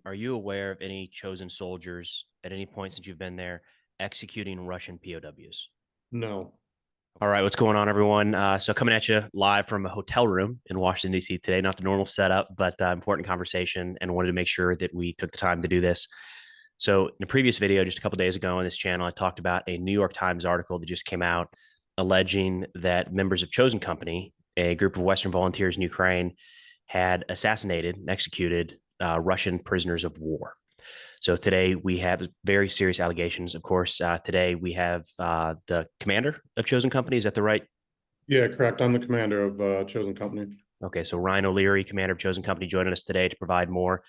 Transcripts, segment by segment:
are you aware of any chosen soldiers at any point since you've been there executing Russian POWs? No. All right, what's going on, everyone? So coming at you live from a hotel room in Washington, D.C. today. Not the normal setup, but important conversation, and wanted to make sure that we took the time to do this. So in a previous video, just a couple days ago on this channel, I talked about a New York Times article that just came out alleging that members of Chosen Company, a group of Western volunteers in Ukraine, had assassinated and executed Russian prisoners of war. So today we have very serious allegations. Of course, today we have the commander of Chosen Company. Is that the right? Yeah, correct. I'm the commander of Chosen Company. Okay, so Ryan O'Leary, commander of Chosen Company, joining us today to provide more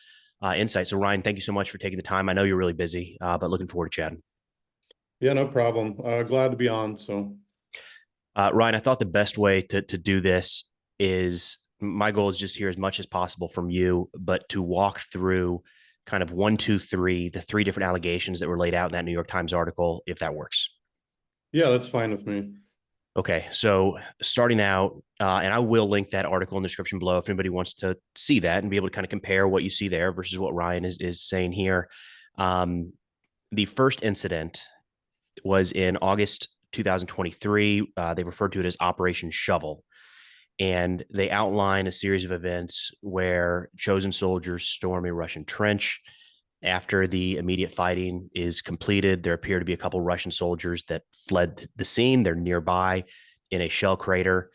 insight. So Ryan, thank you so much for taking the time. I know you're really busy, but looking forward to chatting. Yeah, no problem. Glad to be on. So, Ryan, I thought the best way to do this is my goal is just hear as much as possible from you, but to walk through kind of one, two, three, the three different allegations that were laid out in that New York Times article, if that works. yeah, that's fine with me. Okay, so starting out, and I will link that article in the description below if anybody wants to see that and be able to kind of compare what you see there versus what Ryan is saying here. Um, the first incident was in August 2023. They referred to it as Operation Shovel, and they outline a series of events where chosen soldiers storm a Russian trench. After the immediate fighting is completed, there appear to be a couple Russian soldiers that fled the scene. They're nearby in a shell crater.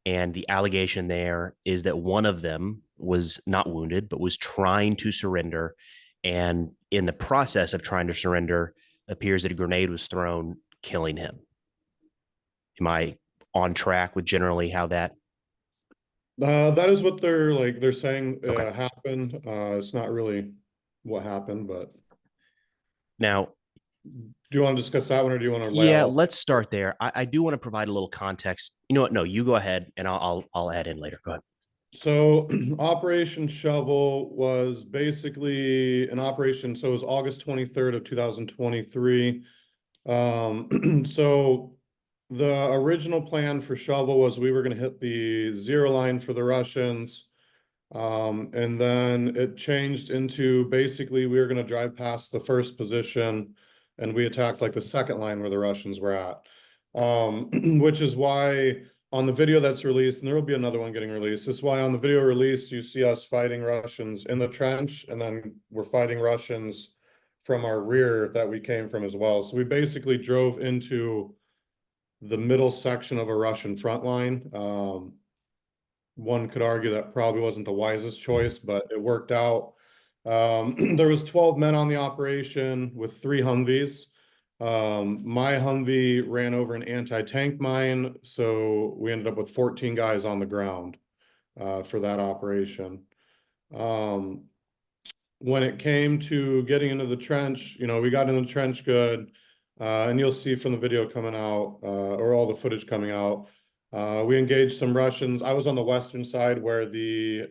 And the allegation there is that one of them was not wounded, but was trying to surrender. And in the process of trying to surrender, appears that a grenade was thrown, killing him. Am I on track with generally how that? That is what they're saying Okay. happened. It's not really what happened, but Now, do you want to discuss that one, or do you want to lay yeah, out? let's start there. I do want to provide a little context. You know what? No, you go ahead, and I'll add in later. Go ahead. So, Operation Shovel was basically an operation. So it was August 23rd of 2023. So the original plan for Shovel was we were going to hit the zero line for the Russians. And then it changed into basically we were going to drive past the first position and we attacked like the second line where the Russians were at. Which is why on the video that's released, and there will be another one getting released. This is why on the video released, you see us fighting Russians in the trench, and then we're fighting Russians from our rear that we came from as well. So we basically drove into the middle section of a Russian front line. One could argue that probably wasn't the wisest choice, but it worked out. There was 12 men on the operation with 3 Humvees. My Humvee ran over an anti-tank mine, so we ended up with 14 guys on the ground for that operation. Um, when it came to getting into the trench, we got in the trench good, and you'll see from the video coming out, or all the footage coming out, we engaged some Russians. I was on the western side where the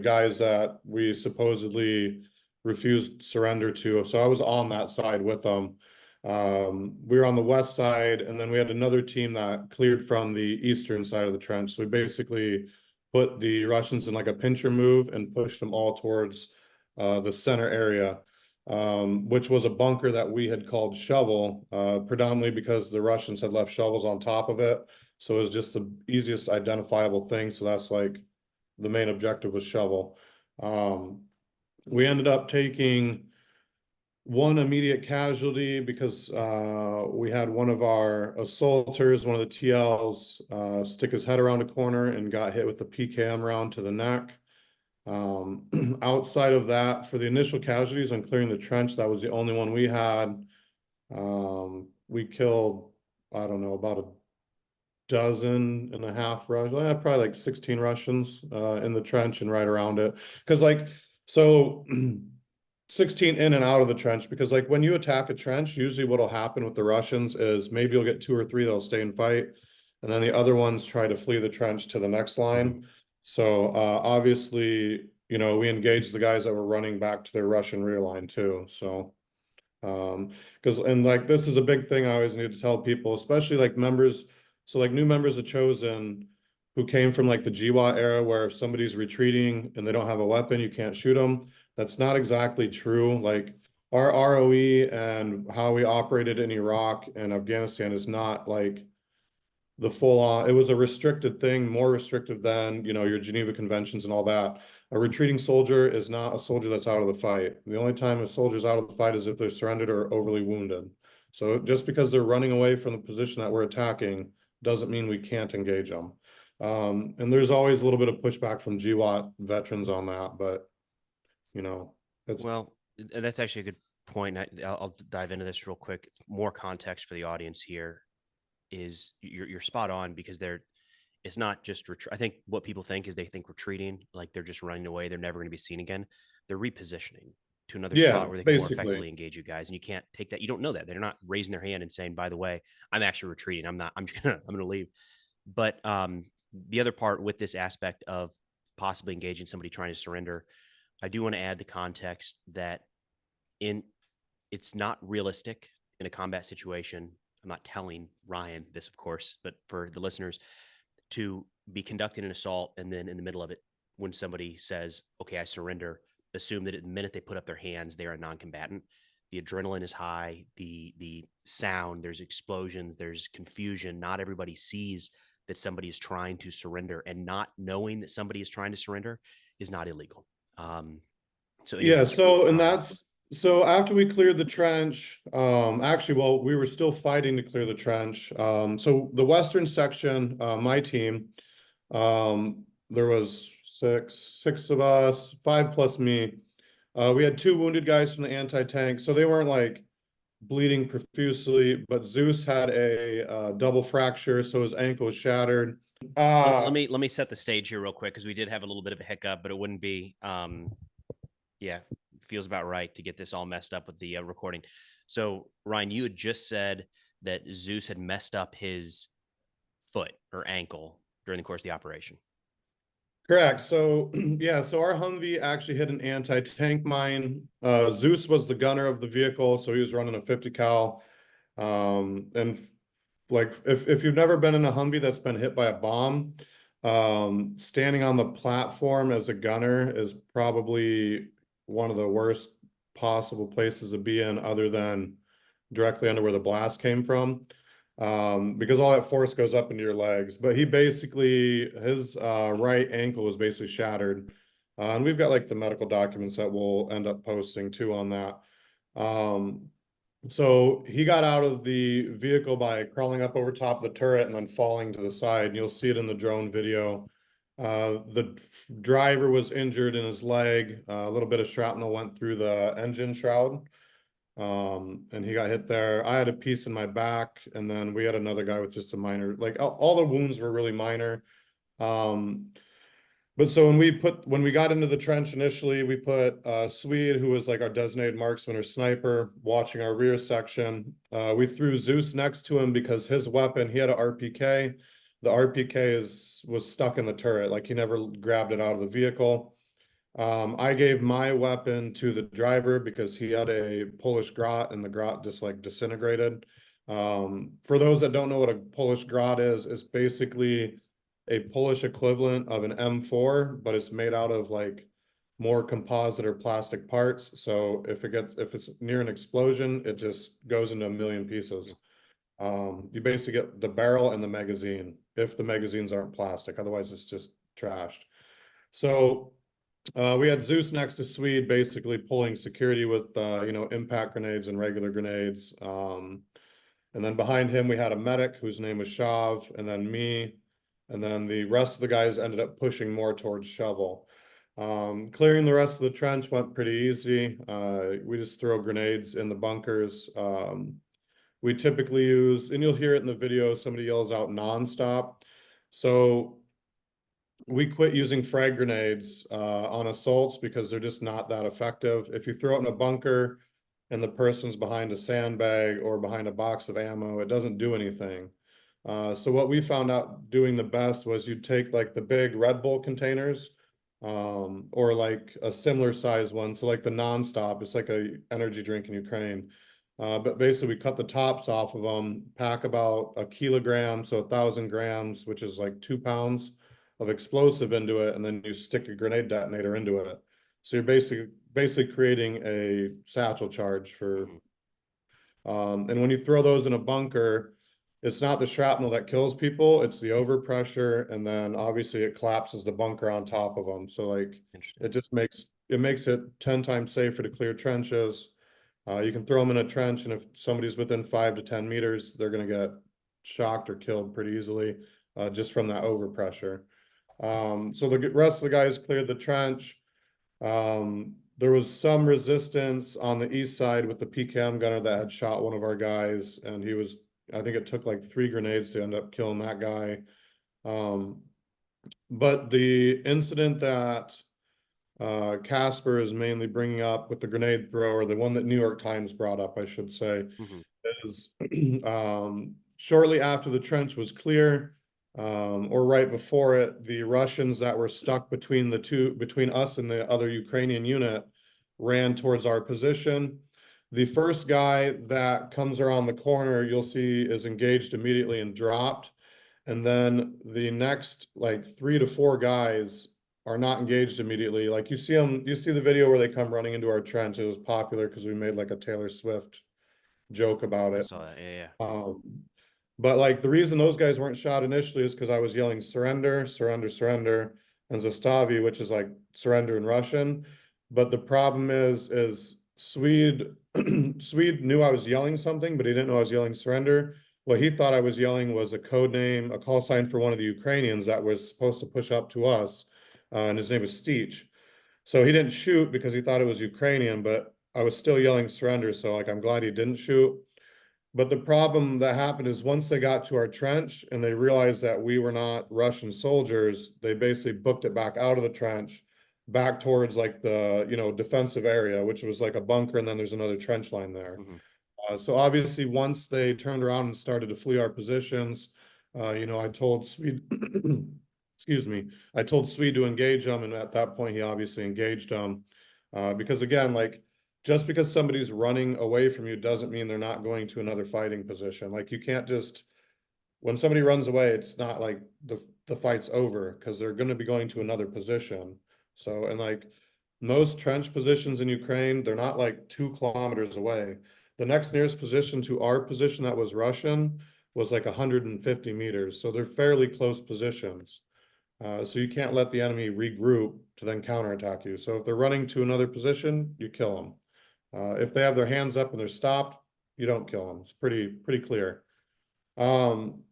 guys that we supposedly refused surrender to. So I was on that side with them. We were on the west side, and then we had another team that cleared from the eastern side of the trench. So we basically put the Russians in like a pincher move and pushed them all towards the center area, which was a bunker that we had called Shovel, predominantly because the Russians had left shovels on top of it. So it was just the easiest identifiable thing. So that's like the main objective was Shovel. We ended up taking one immediate casualty because we had one of our assaulters, one of the TLs, stick his head around a corner and got hit with the PKM round to the neck. Outside of that, for the initial casualties on clearing the trench, that was the only one we had. We killed, I don't know, about a dozen and a half Russians, probably like 16 Russians in the trench and right around it. Because so 16 in and out of the trench, because like when you attack a trench, usually what'll happen with the Russians is maybe you'll get 2 or 3 that'll stay and fight, and then the other ones try to flee the trench to the next line. So obviously, we engaged the guys that were running back to their Russian rear line too. So because and like this is a big thing I always need to tell people, especially like members. So like new members of Chosen who came from like the GWAT era where if somebody's retreating and they don't have a weapon, you can't shoot them. That's not exactly true. Like our ROE and how we operated in Iraq and Afghanistan is not like the full on, it was a restricted thing, more restrictive than, you know, your Geneva Conventions and all that. A retreating soldier is not a soldier that's out of the fight. The only time a soldier's out of the fight is if they're surrendered or overly wounded. So just because they're running away from the position that we're attacking doesn't mean we can't engage them. And there's always a little bit of pushback from GWAT veterans on that, but you know, it's Well, that's actually a good point. I'll dive into this real quick. More context for the audience here is you're spot on because it's not just I think what people think is they think retreating, like they're just running away, they're never going to be seen again. They're repositioning to another yeah, spot where they can more basically. effectively engage you guys, and you can't take that. You don't know that they're not raising their hand and saying, "By the way, I'm actually retreating. I'm not. I'm just gonna. I'm gonna leave." But the other part with this aspect of possibly engaging somebody trying to surrender, I do want to add the context that in it's not realistic in a combat situation. I'm not telling Ryan this, of course, but for the listeners, to be conducting an assault and then in the middle of it, when somebody says, "Okay, I surrender," assume that the minute they put up their hands, they're a non-combatant. The adrenaline is high. The sound, there's explosions, there's confusion. Not everybody sees that somebody is trying to surrender, and not knowing that somebody is trying to surrender is not illegal. Um, so, Yeah, anyways, so and that's so after we cleared the trench, actually, well, we were still fighting to clear the trench. So the western section, my team, there was six of us, five plus me. We had two wounded guys from the anti-tank, so they weren't like bleeding profusely, but Zeus had a double fracture, so his ankle was shattered. let me set the stage here real quick because we did have a little bit of a hiccup, but it wouldn't be yeah, feels about right to get this all messed up with the recording. So Ryan, you had just said that Zeus had messed up his foot or ankle during the course of the operation. Correct. So yeah, so our Humvee actually hit an anti-tank mine. Zeus was the gunner of the vehicle, so he was running a 50 cal. And like if you've never been in a Humvee that's been hit by a bomb, standing on the platform as a gunner is probably one of the worst possible places to be in, other than directly under where the blast came from, because all that force goes up into your legs. But he basically, his right ankle was basically shattered. And we've got like the medical documents that we'll end up posting too on that. So he got out of the vehicle by crawling up over top of the turret and then falling to the side. And you'll see it in the drone video. The driver was injured in his leg. A little bit of shrapnel went through the engine shroud. And he got hit there. I had a piece in my back, and then we had another guy with just a minor, like all the wounds were really minor. Um, but so when we got into the trench initially, we put Swede, who was like our designated marksman or sniper, watching our rear section. We threw Zeus next to him because his weapon, he had an RPK. The RPK was stuck in the turret, like he never grabbed it out of the vehicle. I gave my weapon to the driver because he had a Polish grot and the grot just like disintegrated. For those that don't know what a Polish grot is, it's basically a Polish equivalent of an M4, but it's made out of like more composite or plastic parts. So if it's near an explosion, it just goes into a million pieces. You basically get the barrel and the magazine if the magazines aren't plastic, otherwise it's just trashed. So we had Zeus next to Swede, basically pulling security with impact grenades and regular grenades. And then behind him we had a medic whose name was Shav, and then me, and then the rest of the guys ended up pushing more towards Shovel. Clearing the rest of the trench went pretty easy. We just throw grenades in the bunkers. We typically use, and you'll hear it in the video, somebody yells out nonstop. So we quit using frag grenades on assaults because they're just not that effective. If you throw it in a bunker and the person's behind a sandbag or behind a box of ammo, it doesn't do anything. So what we found out doing the best was you'd take like the big Red Bull containers, or like a similar size one. So like the Nonstop, it's like a energy drink in Ukraine. But basically we cut the tops off of them, pack about a kilogram, so 1,000 grams, which is like 2 pounds of explosive into it, and then you stick a grenade detonator into it. So you're basically creating a satchel charge for, Mhm. and when you throw those in a bunker, it's not the shrapnel that kills people, it's the overpressure, and then obviously it collapses the bunker on top of them. So like Interesting. it just makes it 10 times safer to clear trenches. You can throw them in a trench, and if somebody's within 5 to 10 meters, they're gonna get shocked or killed pretty easily, just from that overpressure. So the rest of the guys cleared the trench. There was some resistance on the east side with the PKM gunner that had shot one of our guys, and I think it took like 3 grenades to end up killing that guy. Um, but the incident that Casper is mainly bringing up with the grenade thrower, the one that New York Times brought up, I should say, Mhm. is shortly after the trench was clear, or right before it, the Russians that were stuck between us and the other Ukrainian unit ran towards our position. The first guy that comes around the corner, you'll see, is engaged immediately and dropped. And then the next like 3 to 4 guys are not engaged immediately. Like you see the video where they come running into our trench. It was popular because we made like a Taylor Swift joke about I it. saw that. Yeah, yeah. Um, but like the reason those guys weren't shot initially is because I was yelling surrender, surrender, surrender, and Zastavi, which is like surrender in Russian. But the problem is Swede Swede knew I was yelling something, but he didn't know I was yelling surrender. What he thought I was yelling was a code name, a call sign for one of the Ukrainians that was supposed to push up to us, and his name was Steech. So he didn't shoot because he thought it was Ukrainian, but I was still yelling surrender. So like I'm glad he didn't shoot. But the problem that happened is once they got to our trench and they realized that we were not Russian soldiers, they basically booked it back out of the trench, back towards like the, defensive area, which was like a bunker, and then there's another trench line there. Mhm. So obviously, once they turned around and started to flee our positions, I told Swede, excuse me, I told Swede to engage them, and at that point, he obviously engaged them. Because again, like just because somebody's running away from you doesn't mean they're not going to another fighting position. Like you can't just when somebody runs away, it's not like the fight's over because they're going to be going to another position. So, and like most trench positions in Ukraine, they're not like 2 kilometers away. The next nearest position to our position that was Russian was like 150 meters. So they're fairly close positions. So you can't let the enemy regroup to then counterattack you. So if they're running to another position, you kill them. If they have their hands up and they're stopped, you don't kill them. It's pretty clear. Um,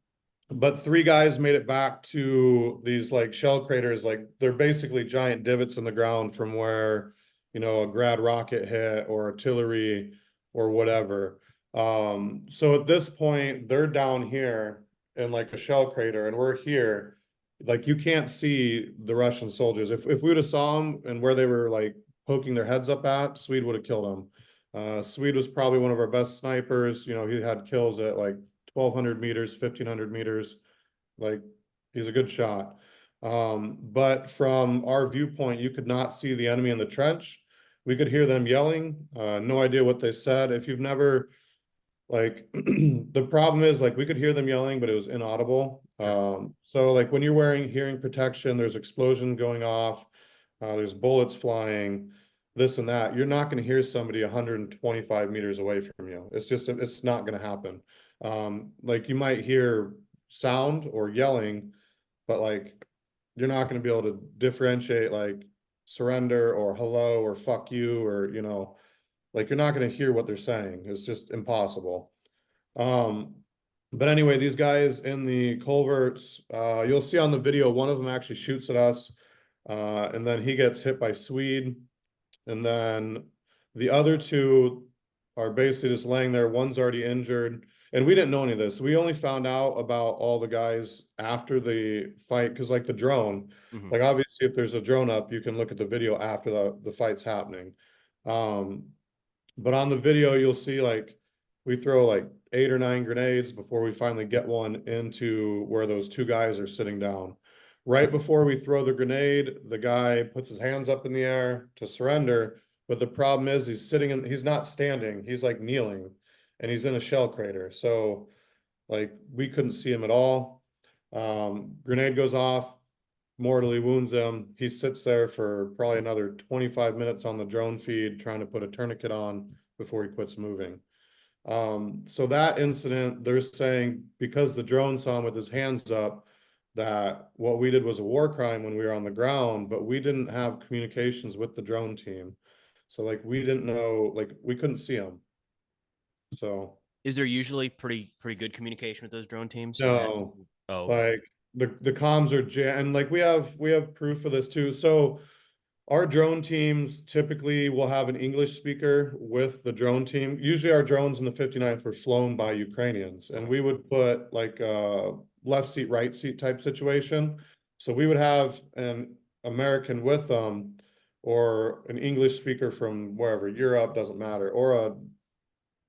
but 3 guys made it back to these like shell craters. Like they're basically giant divots in the ground from where, a grad rocket hit or artillery or whatever. So at this point, they're down here in like a shell crater, and we're here. Like you can't see the Russian soldiers. If we would have saw them and where they were like poking their heads up at, Swede would have killed them. Swede was probably one of our best snipers. He had kills at like 1,200 meters, 1,500 meters. Like he's a good shot. But from our viewpoint, you could not see the enemy in the trench. We could hear them yelling. No idea what they said. If you've never like the problem is like we could hear them yelling, but it was inaudible. Sure. So like when you're wearing hearing protection, there's explosion going off, there's bullets flying, this and that. You're not going to hear somebody 125 meters away from you. It's not going to happen. Like you might hear sound or yelling, but like you're not going to be able to differentiate like surrender or hello or fuck you or like you're not going to hear what they're saying. It's just impossible. Um, but anyway, these guys in the culverts, you'll see on the video, one of them actually shoots at us, and then he gets hit by Swede. And then the other 2 are basically just laying there. One's already injured. And we didn't know any of this. We only found out about all the guys after the fight, because like the drone, Mhm. like obviously if there's a drone up, you can look at the video after the fight's happening. Um, but on the video, you'll see like we throw like 8 or 9 grenades before we finally get one into where those 2 guys are sitting down. Right before we throw the grenade, the guy puts his hands up in the air to surrender. But the problem is he's not standing, he's like kneeling, and he's in a shell crater. So like we couldn't see him at all. Grenade goes off, mortally wounds him. He sits there for probably another 25 minutes on the drone feed trying to put a tourniquet on before he quits moving. So that incident, they're saying because the drone saw him with his hands up, that what we did was a war crime when we were on the ground, but we didn't have communications with the drone team. So like we didn't know, like we couldn't see him. So Is there usually pretty good communication with those drone teams? Is that no, oh okay. like the comms are jam and like we have proof of this too. So our drone teams typically will have an English speaker with the drone team. Usually our drones in the 59th were flown by Ukrainians, and we would put like a left seat, right seat type situation. So we would have an American with them or an English speaker from wherever, Europe, doesn't matter, or a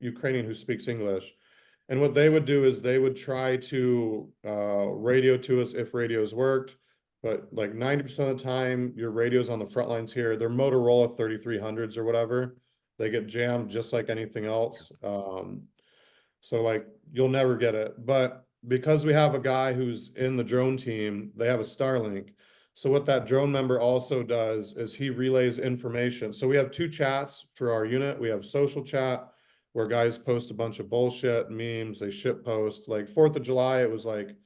Ukrainian who speaks English. And what they would do is they would try to radio to us if radios worked. But like 90% of the time, your radios on the front lines here, they're Motorola 3300s or whatever. They get jammed just like anything else. So like you'll never get it. But because we have a guy who's in the drone team, they have a Starlink. So what that drone member also does is he relays information. So we have two chats for our unit. We have social chat where guys post a bunch of bullshit memes, they shit post. Like 4th of July, it was like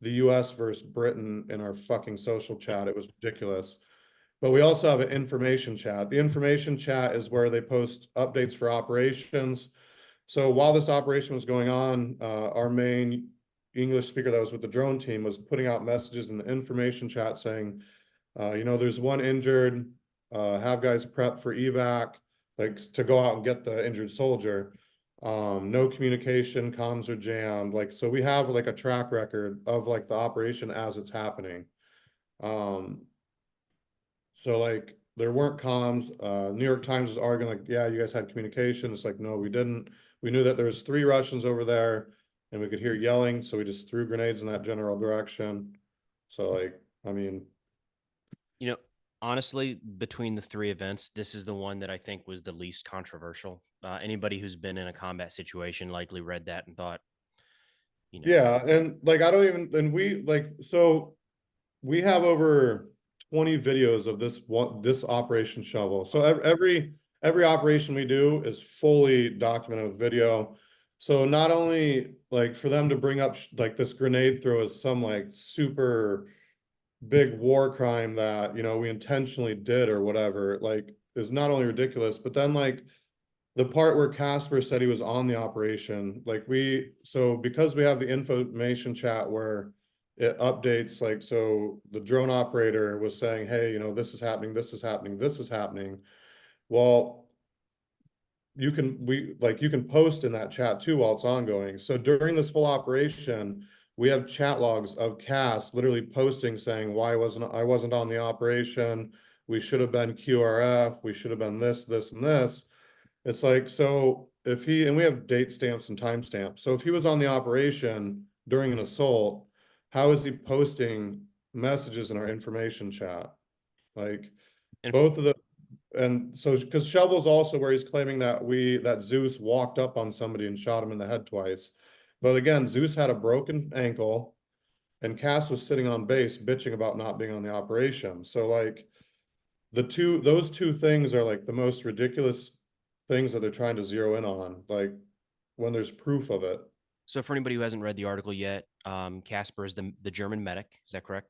the US versus Britain in our fucking social chat. It was ridiculous. But we also have an information chat. The information chat is where they post updates for operations. So while this operation was going on, our main English speaker that was with the drone team was putting out messages in the information chat saying, there's one injured, have guys prep for evac, like to go out and get the injured soldier. No communication, comms are jammed. Like, so we have like a track record of like the operation as it's happening. Um, so like there weren't comms. New York Times was arguing like, yeah, you guys had communication. It's like, no, we didn't. We knew that there was 3 Russians over there and we could hear yelling. So we just threw grenades in that general direction. So like, I mean, You know, honestly, between the three events, this is the one that I think was the least controversial. Anybody who's been in a combat situation likely read that and thought, you know, yeah. And like, I don't even, and we like, so we have over 20 videos of this Operation Shovel. So every operation we do is fully documented with video. So not only like for them to bring up like this grenade throw as some like super big war crime that we intentionally did or whatever, like is not only ridiculous, but then like the part where Casper said he was on the operation, like so because we have the information chat where it updates, like, so the drone operator was saying, hey, this is happening, this is happening, this is happening. Well, you can post in that chat too while it's ongoing. So during this full operation, we have chat logs of Cass literally posting saying, why I wasn't on the operation. We should have been QRF. We should have been this, this, and this. It's like, so if and we have date stamps and timestamps. So if he was on the operation during an assault, how is he posting messages in our information chat? Like and both of the, and so because Shovel's also where he's claiming that Zeus walked up on somebody and shot him in the head twice. But again, Zeus had a broken ankle and Cass was sitting on base bitching about not being on the operation. So like those two things are like the most ridiculous things that they're trying to zero in on, like when there's proof of it. so for anybody who hasn't read the article yet, Casper is the German medic. Is that correct?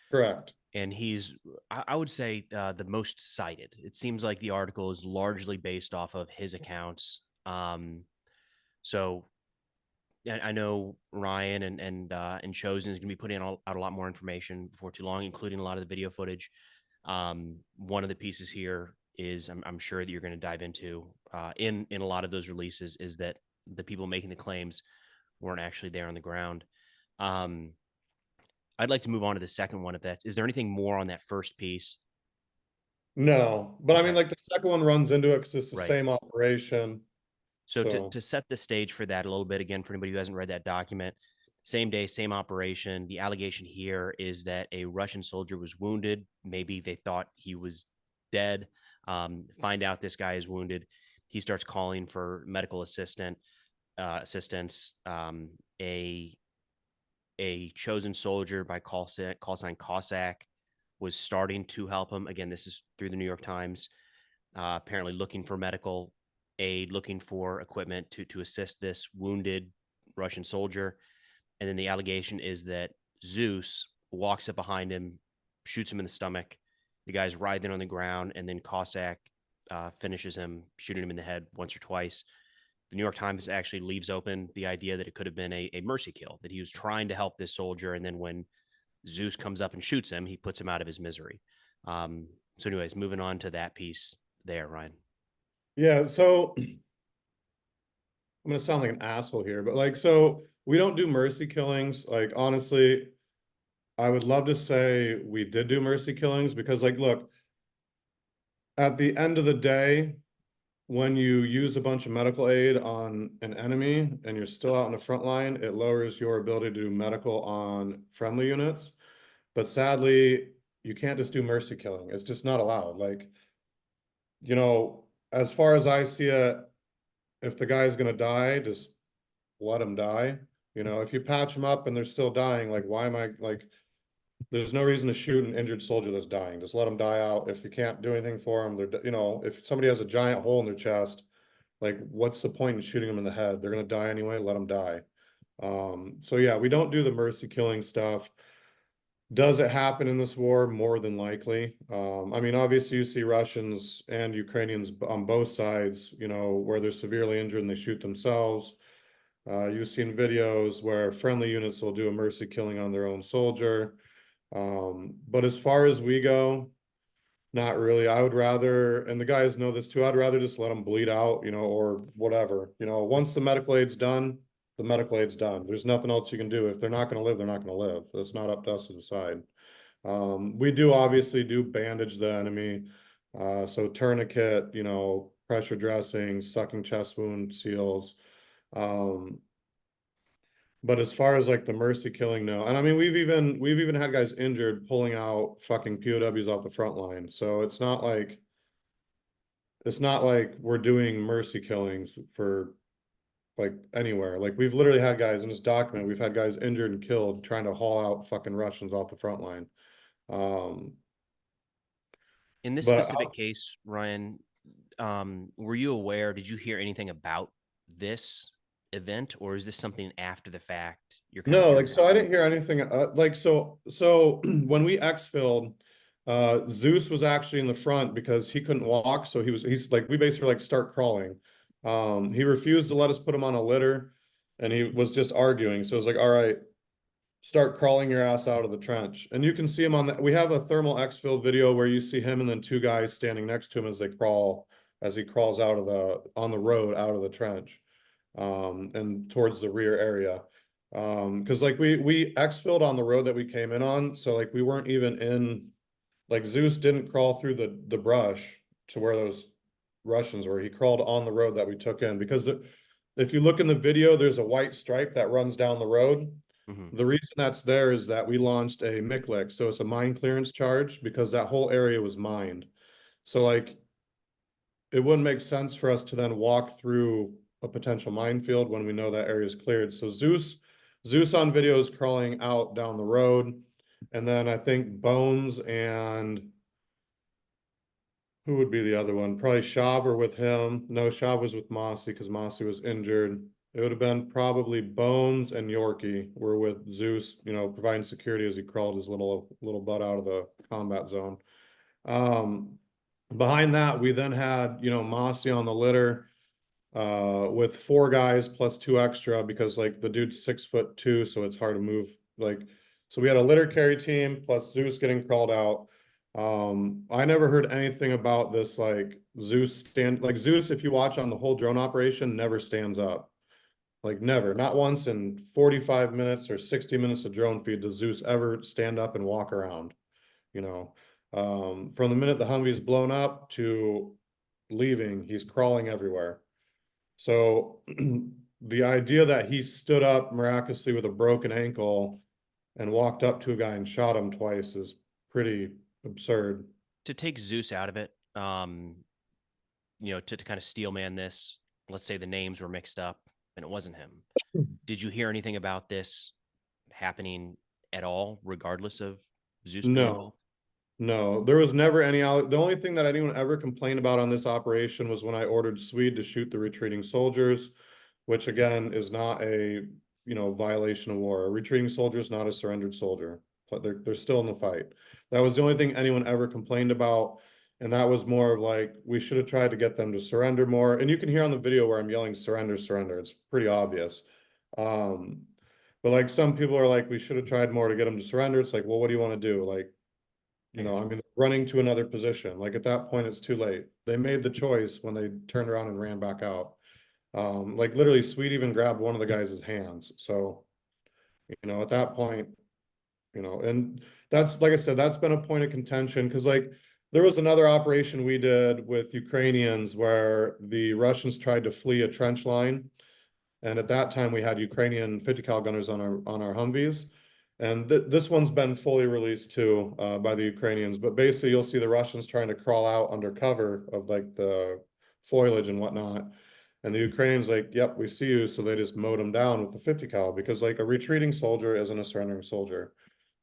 Correct. And he's, I would say, the most cited. It seems like the article is largely based off of his accounts. So I know Ryan and Chosen is going to be putting out a lot more information before too long, including a lot of the video footage. One of the pieces here is I'm sure that you're going to dive into in a lot of those releases is that the people making the claims weren't actually there on the ground. Um, I'd like to move on to the second one. If that's, is there anything more on that first piece? No, but I mean, Okay, like the second one runs into it because it's the right. same operation. So So to set the stage for that a little bit, again, for anybody who hasn't read that document, same day, same operation. The allegation here is that a Russian soldier was wounded. Maybe they thought he was dead. Find out this guy is wounded. He starts calling for medical assistance. A chosen soldier by call sign Cossack was starting to help him. Again, this is through the New York Times. Apparently, looking for medical aid, looking for equipment to assist this wounded Russian soldier. And then the allegation is that Zeus walks up behind him, shoots him in the stomach. The guy's writhing on the ground, and then Cossack finishes him, shooting him in the head once or twice. The New York Times actually leaves open the idea that it could have been a mercy kill, that he was trying to help this soldier, and then when Zeus comes up and shoots him, he puts him out of his misery. So, anyways, moving on to that piece there, Ryan. Yeah, so I'm gonna sound like an asshole here, but like, so we don't do mercy killings. Like, honestly, I would love to say we did do mercy killings because, like, look, at the end of the day, when you use a bunch of medical aid on an enemy and you're still out in the front line, it lowers your ability to do medical on friendly units. But sadly, you can't just do mercy killing. It's just not allowed. Like, as far as I see it, if the guy's gonna die, just let him die. If you patch him up and they're still dying, like, why am I like, there's no reason to shoot an injured soldier that's dying. Just let them die out. If you can't do anything for them, if somebody has a giant hole in their chest, like, what's the point in shooting them in the head? They're gonna die anyway. Let them die. So yeah, we don't do the mercy killing stuff. Does it happen in this war? More than likely. I mean, obviously you see Russians and Ukrainians on both sides, where they're severely injured and they shoot themselves. You've seen videos where friendly units will do a mercy killing on their own soldier. But as far as we go, not really. I would rather, and the guys know this too, I'd rather just let them bleed out, or whatever. Once the medical aid's done, the medical aid's done. There's nothing else you can do. If they're not going to live, they're not going to live. That's not up to us to decide. We do obviously do bandage the enemy. So tourniquet, pressure dressing, sucking chest wound seals. Um, but as far as like the mercy killing, no. And I mean, we've even had guys injured pulling out fucking POWs off the front line. So it's not like we're doing mercy killings for like anywhere. Like, we've literally had guys in this document, we've had guys injured and killed trying to haul out fucking Russians off the front line. Um, In this but specific case, Ryan, were you aware? Did you hear anything about this event, or is this something after the fact you're kind of No, hearing like, so about? I didn't hear anything, like, so when we exfilled, Zeus was actually in the front because he couldn't walk, so he's like, we basically like start crawling. He refused to let us put him on a litter, and he was just arguing, so it was like, all right, start crawling your ass out of the trench. And you can see him on that. We have a thermal exfil video where you see him and then two guys standing next to him as he crawls on the road out of the trench, and towards the rear area. Because like we exfilled on the road that we came in on, so like we weren't even in, like, Zeus didn't crawl through the brush to where those Russians were. He crawled on the road that we took in because if you look in the video, there's a white stripe that runs down the road. Mm-hmm. The reason that's there is that we launched a MICLIC, so it's a mine clearance charge because that whole area was mined. So like, it wouldn't make sense for us to then walk through a potential minefield when we know that area is cleared. So Zeus on video is crawling out down the road. And then I think Bones and who would be the other one? Probably Shav or with him. No, Shav was with Mossy because Mossy was injured. It would have been probably Bones and Yorkie were with Zeus, providing security as he crawled his little butt out of the combat zone. Um, Behind that, we then had, Mossy on the litter, with four guys plus two extra because like the dude's 6'2", so it's hard to move. Like, so we had a litter carry team plus Zeus getting crawled out. I never heard anything about this, like Zeus, if you watch on the whole drone operation, never stands up. Like, never, not once in 45 minutes or 60 minutes of drone feed does Zeus ever stand up and walk around, you know. From the minute the Humvee's blown up to leaving, he's crawling everywhere. So the idea that he stood up miraculously with a broken ankle and walked up to a guy and shot him twice is pretty absurd. To take Zeus out of it, to kind of steel man this, let's say the names were mixed up and it wasn't him. Did you hear anything about this happening at all, regardless of Zeus being No, involved? No, there was never any, the only thing that anyone ever complained about on this operation was when I ordered Swede to shoot the retreating soldiers, which again is not a, violation of war. A retreating soldier is not a surrendered soldier, but they're still in the fight. That was the only thing anyone ever complained about. And that was more of like, we should have tried to get them to surrender more. And you can hear on the video where I'm yelling, surrender, surrender. It's pretty obvious. Um, but like some people are like, we should have tried more to get them to surrender. It's like, well, what do you want to do? Like, I got I mean, running to another position. Like at that point, it's too late. They made the choice when they turned around and ran back out. Like literally, Sweet even grabbed one of the guys' hands. So, at that point, and that's like I said, that's been a point of contention because like there was another operation we did with Ukrainians where the Russians tried to flee a trench line. And at that time, we had Ukrainian 50 cal gunners on our Humvees. And this one's been fully released too by the Ukrainians. But basically, you'll see the Russians trying to crawl out under cover of like the foliage and whatnot. And the Ukrainians like, yep, we see you. So they just mowed them down with the 50 cal because like a retreating soldier isn't a surrendering soldier.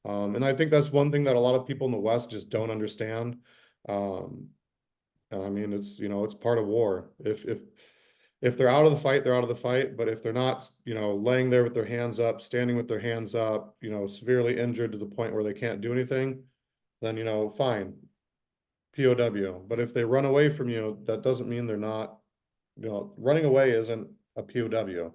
And I think that's one thing that a lot of people in the West just don't understand. Um, and I mean, it's part of war. If they're out of the fight, they're out of the fight. But if they're not, laying there with their hands up, standing with their hands up, severely injured to the point where they can't do anything, then, fine, POW. But if they run away from you, that doesn't mean they're not, running away isn't a POW.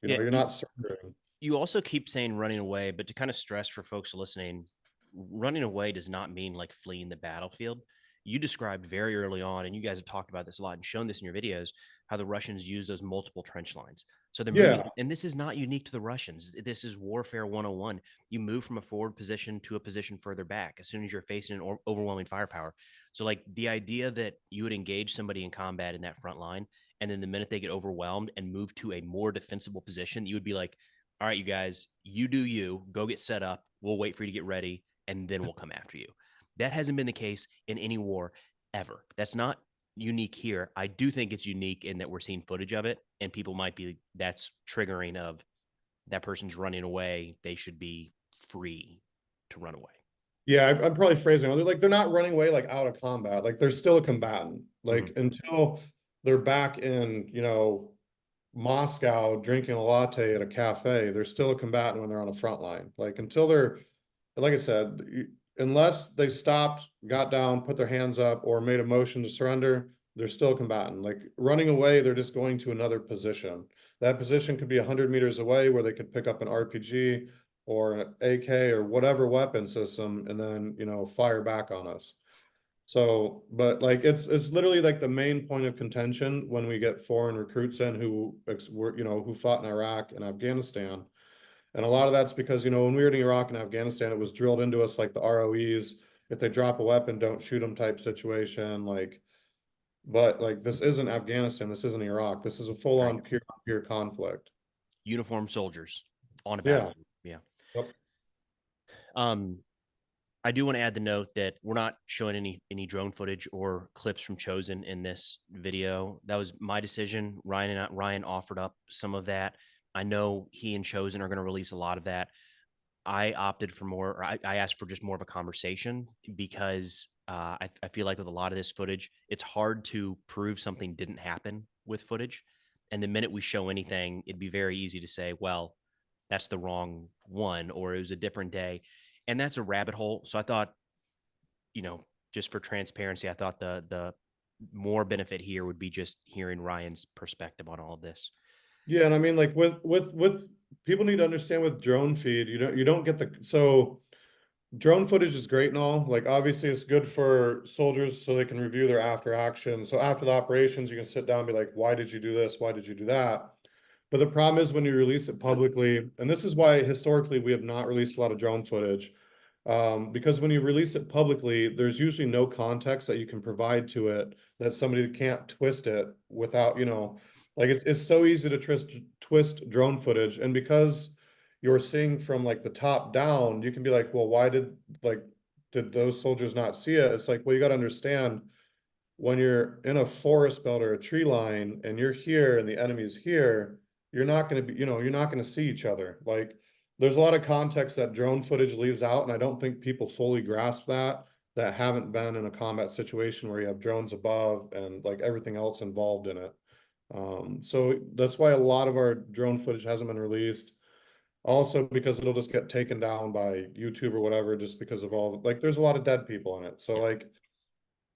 yeah. You're not surrendering. You also keep saying running away, but to kind of stress for folks listening, running away does not mean like fleeing the battlefield. You described very early on, and you guys have talked about this a lot and shown this in your videos, how the Russians use those multiple trench lines. So they're moving, Yeah. and this is not unique to the Russians. This is warfare 101. You move from a forward position to a position further back as soon as you're facing an overwhelming firepower. So, like the idea that you would engage somebody in combat in that front line, and then the minute they get overwhelmed and move to a more defensible position, you would be like, all right, you guys, you do you, go get set up. We'll wait for you to get ready, and then we'll come after you. That hasn't been the case in any war ever. That's not unique here. I do think it's unique in that we're seeing footage of it, and people might be, that's triggering of that person's running away. They should be free to run away. Yeah, I'm probably phrasing. They're not running away like out of combat. Like they're still a combatant. Mm-hmm. Like until they're back in, Moscow drinking a latte at a cafe, they're still a combatant when they're on the front line. Like until they're, like I said, unless they stopped, got down, put their hands up, or made a motion to surrender, they're still a combatant. Like running away, they're just going to another position. That position could be 100 meters away where they could pick up an RPG or an AK or whatever weapon system and then, fire back on us. So, but like it's literally like the main point of contention when we get foreign recruits in who were, who fought in Iraq and Afghanistan. And a lot of that's because, when we were in Iraq and Afghanistan, it was drilled into us like the ROEs, if they drop a weapon, don't shoot them type situation. Like, but like this isn't Afghanistan, this isn't Iraq. This is a Right. full-on peer conflict. Uniformed soldiers on a Yeah. battlefield. Yeah. Yep. Um, I do want to add the note that we're not showing any drone footage or clips from Chosen in this video. That was my decision. Ryan offered up some of that. I know he and Chosen are going to release a lot of that. I opted for more, or I asked for just more of a conversation because I feel like with a lot of this footage, it's hard to prove something didn't happen with footage. And the minute we show anything, it'd be very easy to say, well, that's the wrong one, or it was a different day. And that's a rabbit hole. So I thought, just for transparency, I thought the more benefit here would be just hearing Ryan's perspective on all of this. Yeah, and I mean like with people need to understand with drone feed, you don't get so drone footage is great and all. Like obviously it's good for soldiers so they can review their after action. So after the operations, you can sit down and be like, why did you do this? Why did you do that? But the problem is when you release it publicly, and this is why historically we have not released a lot of drone footage. Because when you release it publicly, there's usually no context that you can provide to it that somebody can't twist it without, like it's so easy to twist drone footage. And because you're seeing from like the top down, you can be like, well, did those soldiers not see it? It's like, well, you got to understand when you're in a forest belt or a tree line and you're here and the enemy's here, you're not going to be, you're not going to see each other. Like there's a lot of context that drone footage leaves out, and I don't think people fully grasp that. that haven't been in a combat situation where you have drones above and like everything else involved in it. So that's why a lot of our drone footage hasn't been released. Also because it'll just get taken down by YouTube or whatever, just because of all, like, there's a lot of dead people in it. So Yeah, like,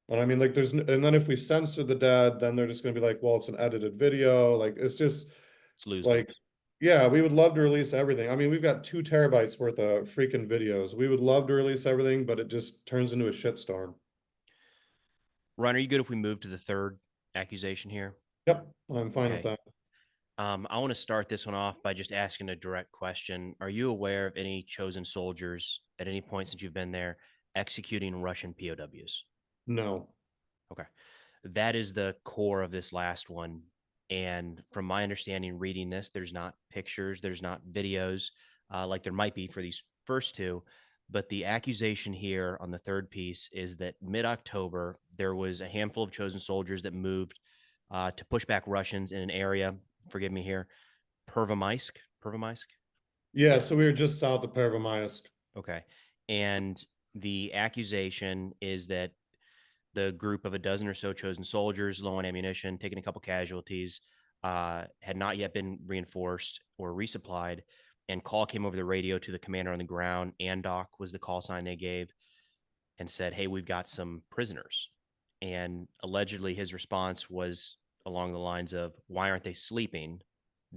and I mean, like, and then if we censor the dead, then they're just gonna be like, well, it's an edited video. Like, it's just it's lose like, lose. yeah, we would love to release everything. I mean, we've got 2 terabytes worth of freaking videos. We would love to release everything, but it just turns into a shitstorm. Ryan, are you good if we move to the third accusation here? Yep, I'm fine with Okay. that. I want to start this one off by just asking a direct question. Are you aware of any chosen soldiers at any point since you've been there executing Russian POWs? No. Okay. That is the core of this last one. And from my understanding, reading this, there's not pictures, there's not videos like there might be for these first two. But the accusation here on the third piece is that mid October, there was a handful of chosen soldiers that moved to push back Russians in an area, forgive me here, Pervomaisk. Pervomaisk? Yeah, so we were just south of Pervomaisk. Okay. And the accusation is that the group of a dozen or so chosen soldiers, low on ammunition, taking a couple casualties, had not yet been reinforced or resupplied. And call came over the radio to the commander on the ground. Andoc was the call sign they gave, and said, "Hey, we've got some prisoners." And allegedly, his response was along the lines of, "Why aren't they sleeping?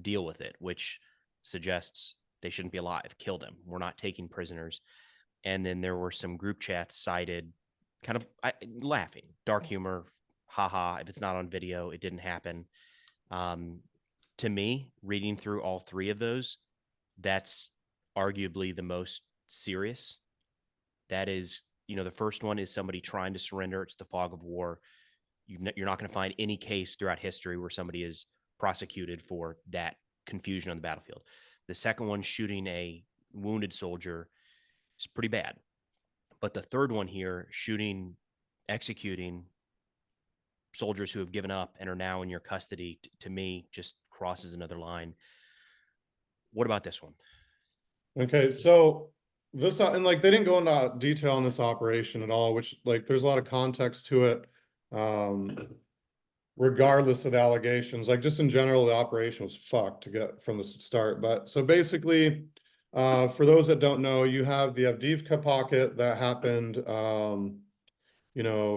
Deal with it," which suggests they shouldn't be alive. Kill them. We're not taking prisoners. And then there were some group chats cited, kind of laughing, dark humor, haha. If it's not on video, it didn't happen. Um, to me, reading through all three of those, that's arguably the most serious. That is, the first one is somebody trying to surrender. It's the fog of war. You're not going to find any case throughout history where somebody is prosecuted for that confusion on the battlefield. The second one, shooting a wounded soldier, is pretty bad. But the third one here, executing soldiers who have given up and are now in your custody, to me, just crosses another line. What about this one? Okay, so this, and like they didn't go into detail on this operation at all, which like there's a lot of context to it. Um, Regardless of the allegations, like just in general, the operation was fucked to get from the start. But so basically, for those that don't know, you have the Avdiivka pocket that happened,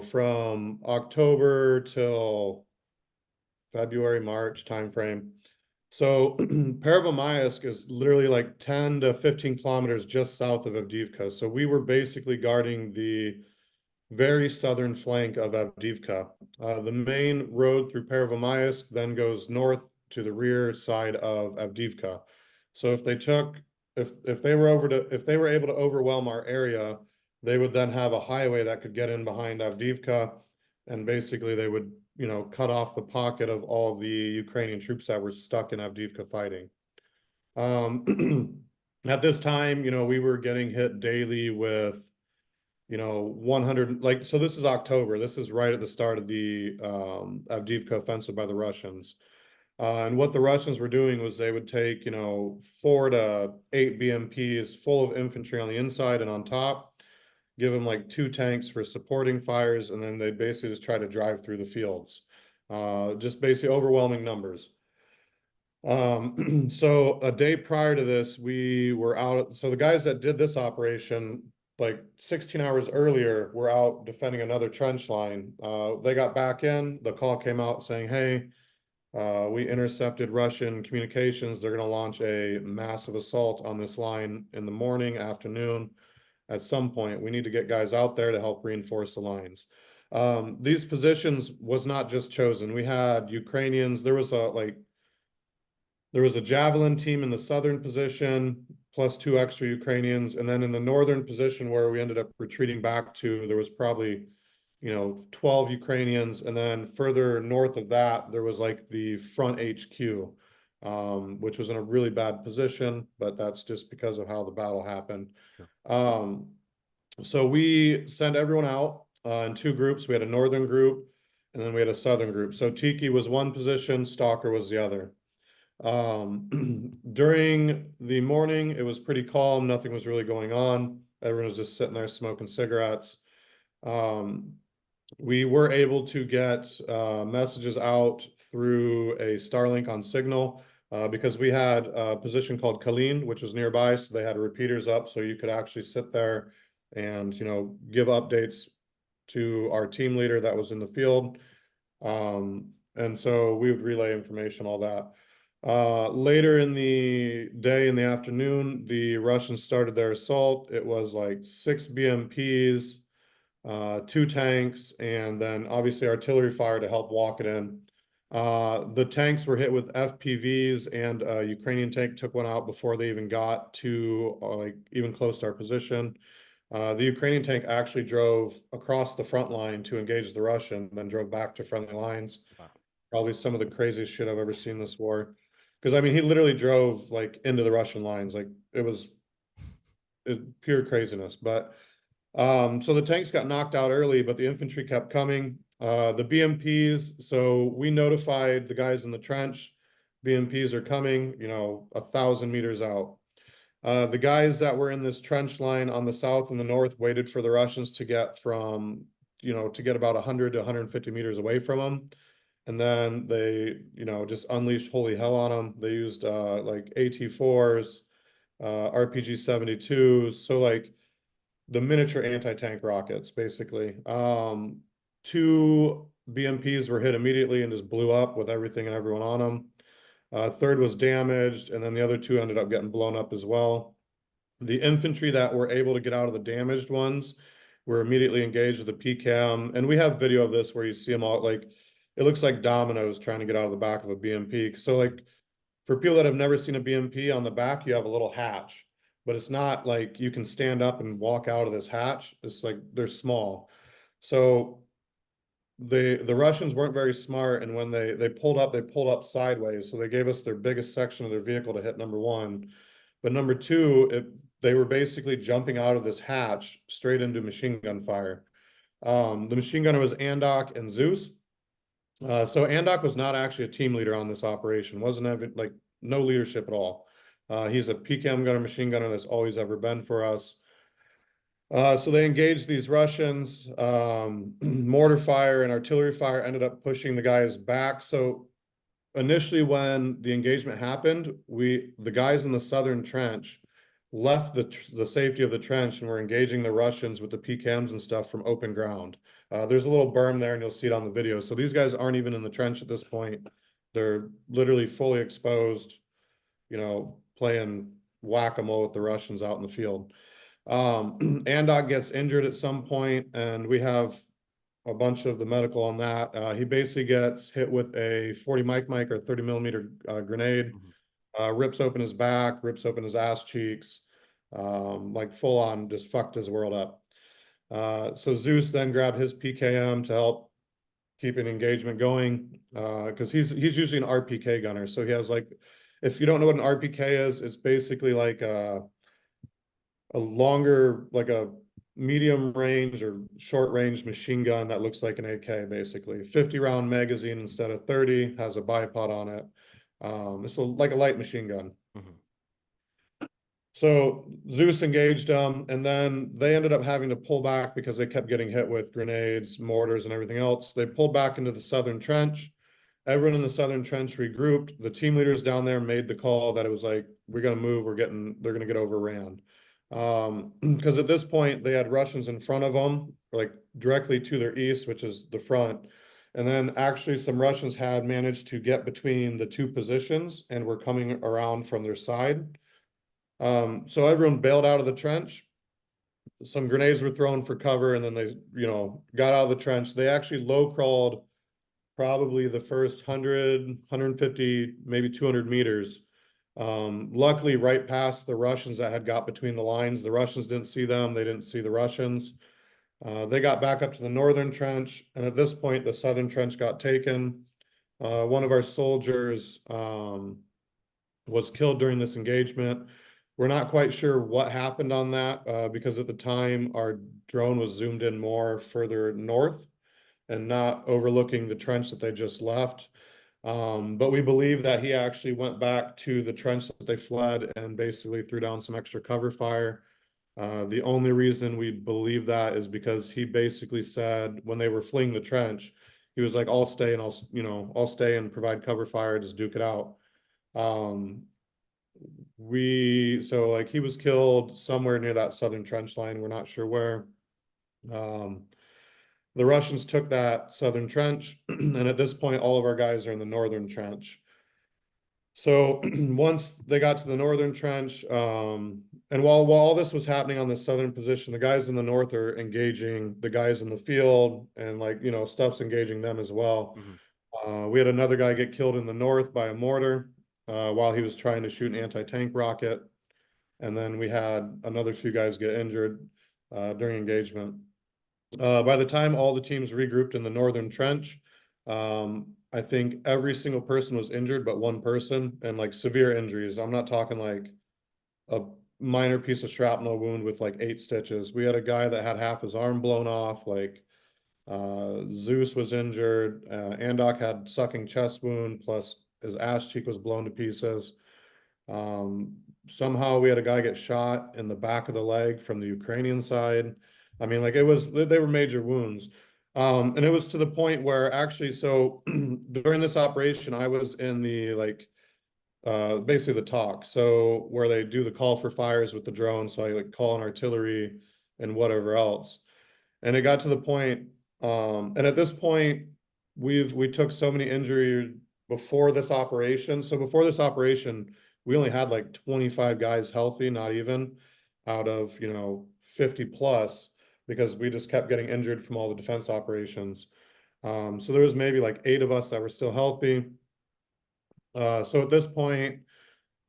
from October till February, March timeframe. So Pervomaisk is literally like 10 to 15 kilometers just south of Avdiivka. So we were basically guarding the very southern flank of Avdiivka. The main road through Pervomaisk then goes north to the rear side of Avdiivka. So if they were able to overwhelm our area, they would then have a highway that could get in behind Avdiivka, and basically they would, cut off the pocket of all the Ukrainian troops that were stuck in Avdiivka fighting. At this time, we were getting hit daily with 100, like, so this is October. This is right at the start of the Avdiivka offensive by the Russians. And what the Russians were doing was they would take, 4 to 8 BMPs full of infantry on the inside and on top, give them like 2 tanks for supporting fires, and then they'd basically just try to drive through the fields. Just basically overwhelming numbers. So a day prior to this, we were out. So the guys that did this operation, like 16 hours earlier, were out defending another trench line. They got back in. The call came out saying, "Hey, we intercepted Russian communications. They're going to launch a massive assault on this line in the morning, afternoon. At some point, we need to get guys out there to help reinforce the lines." These positions was not just chosen. We had Ukrainians. There was a javelin team in the southern position, plus 2 extra Ukrainians. And then in the northern position where we ended up retreating back to, there was probably, 12 Ukrainians. And then further north of that, there was like the front HQ, which was in a really bad position, but that's just because of how the battle happened. Sure. Um, so we sent everyone out in 2 groups. We had a northern group and then we had a southern group. So Tiki was one position, Stalker was the other. During the morning, it was pretty calm. Nothing was really going on. Everyone was just sitting there smoking cigarettes. Um, we were able to get messages out through a Starlink on Signal because we had a position called Colleen, which was nearby. So they had repeaters up so you could actually sit there and, give updates to our team leader that was in the field. And so we would relay information, all that. Later in the day, in the afternoon, the Russians started their assault. It was like 6 BMPs, 2 tanks, and then obviously artillery fire to help walk it in. The tanks were hit with FPVs, and a Ukrainian tank took one out before they even got to like even close to our position. The Ukrainian tank actually drove across the front line to engage the Russian, then drove back to friendly lines. Wow. Probably some of the craziest shit I've ever seen this war. Because I mean, he literally drove like into the Russian lines. Like it was pure craziness. But so the tanks got knocked out early, but the infantry kept coming. The BMPs, so we notified the guys in the trench, BMPs are coming, 1,000 meters out. The guys that were in this trench line on the south and the north waited for the Russians to get to get about 100 to 150 meters away from them. And then they, just unleashed holy hell on them. They used like AT4s, RPG-72s. So like the miniature anti-tank rockets, basically. Two BMPs were hit immediately and just blew up with everything and everyone on them. Third was damaged, and then the other two ended up getting blown up as well. The infantry that were able to get out of the damaged ones were immediately engaged with the PCAM. And we have video of this where you see them all like, it looks like dominoes trying to get out of the back of a BMP. So like for people that have never seen a BMP, on the back, you have a little hatch, but it's not like you can stand up and walk out of this hatch. It's like they're small. So the Russians weren't very smart, and when they pulled up sideways. So they gave us their biggest section of their vehicle to hit number one. But number two, they were basically jumping out of this hatch straight into machine gun fire. The machine gunner was Andok and Zeus. So Andok was not actually a team leader on this operation, wasn't having like no leadership at all. He's a PCAM gunner, machine gunner that's always ever been for us. So they engaged these Russians. Mortar fire and artillery fire ended up pushing the guys back. So initially, when the engagement happened, the guys in the southern trench left the safety of the trench and were engaging the Russians with the PCAMs and stuff from open ground. There's a little berm there, and you'll see it on the video. So these guys aren't even in the trench at this point. They're literally fully exposed, playing whack-a-mole with the Russians out in the field. Andok gets injured at some point, and we have a bunch of the medical on that. He basically gets hit with a 40 mic or 30 millimeter grenade, rips open his back, rips open his ass cheeks, like full on just fucked his world up. So Zeus then grabbed his PKM to help keep an engagement going, because he's usually an RPK gunner. So he has like, if you don't know what an RPK is, it's basically like a longer, like a medium range or short range machine gun that looks like an AK, basically. 50 round magazine instead of 30, has a bipod on it. It's like a light machine gun. Mm-hmm. So Zeus engaged them, and then they ended up having to pull back because they kept getting hit with grenades, mortars, and everything else. They pulled back into the southern trench. Everyone in the southern trench regrouped. The team leaders down there made the call that it was like, we're going to move, they're going to get overran. Because at this point, they had Russians in front of them, like directly to their east, which is the front. And then actually some Russians had managed to get between the two positions and were coming around from their side. So everyone bailed out of the trench. Some grenades were thrown for cover, and then they, got out of the trench. They actually low crawled probably the first 100, 150, maybe 200 meters. Luckily, right past the Russians that had got between the lines. The Russians didn't see them. They didn't see the Russians. They got back up to the northern trench, and at this point, the southern trench got taken. One of our soldiers was killed during this engagement. We're not quite sure what happened on that because at the time our drone was zoomed in more further north and not overlooking the trench that they just left. But we believe that he actually went back to the trench that they fled and basically threw down some extra cover fire. The only reason we believe that is because he basically said when they were fleeing the trench, he was like, I'll stay and I'll stay and provide cover fire, just duke it out. Um, so like he was killed somewhere near that southern trench line. We're not sure where. Um, the Russians took that southern trench, and at this point, all of our guys are in the northern trench. So once they got to the northern trench, and while all this was happening on the southern position, the guys in the north are engaging the guys in the field, and like stuff's engaging them as well. Mhm. We had another guy get killed in the north by a mortar while he was trying to shoot an anti-tank rocket, and then we had another few guys get injured during engagement. By the time all the teams regrouped in the northern trench, I think every single person was injured but one person, and like severe injuries. I'm not talking like a minor piece of shrapnel wound with like 8 stitches. We had a guy that had half his arm blown off, like Zeus was injured. Andok had sucking chest wound, plus his ass cheek was blown to pieces. Um, Somehow we had a guy get shot in the back of the leg from the Ukrainian side. I mean, like they were major wounds. And it was to the point where actually, so during this operation, I was in the like basically the talk. So where they do the call for fires with the drone. So I like call on artillery and whatever else. And it got to the point, and at this point, we took so many injuries before this operation. So before this operation, we only had like 25 guys healthy, not even out of 50 plus, because we just kept getting injured from all the defense operations. So there was maybe like 8 of us that were still healthy. So at this point,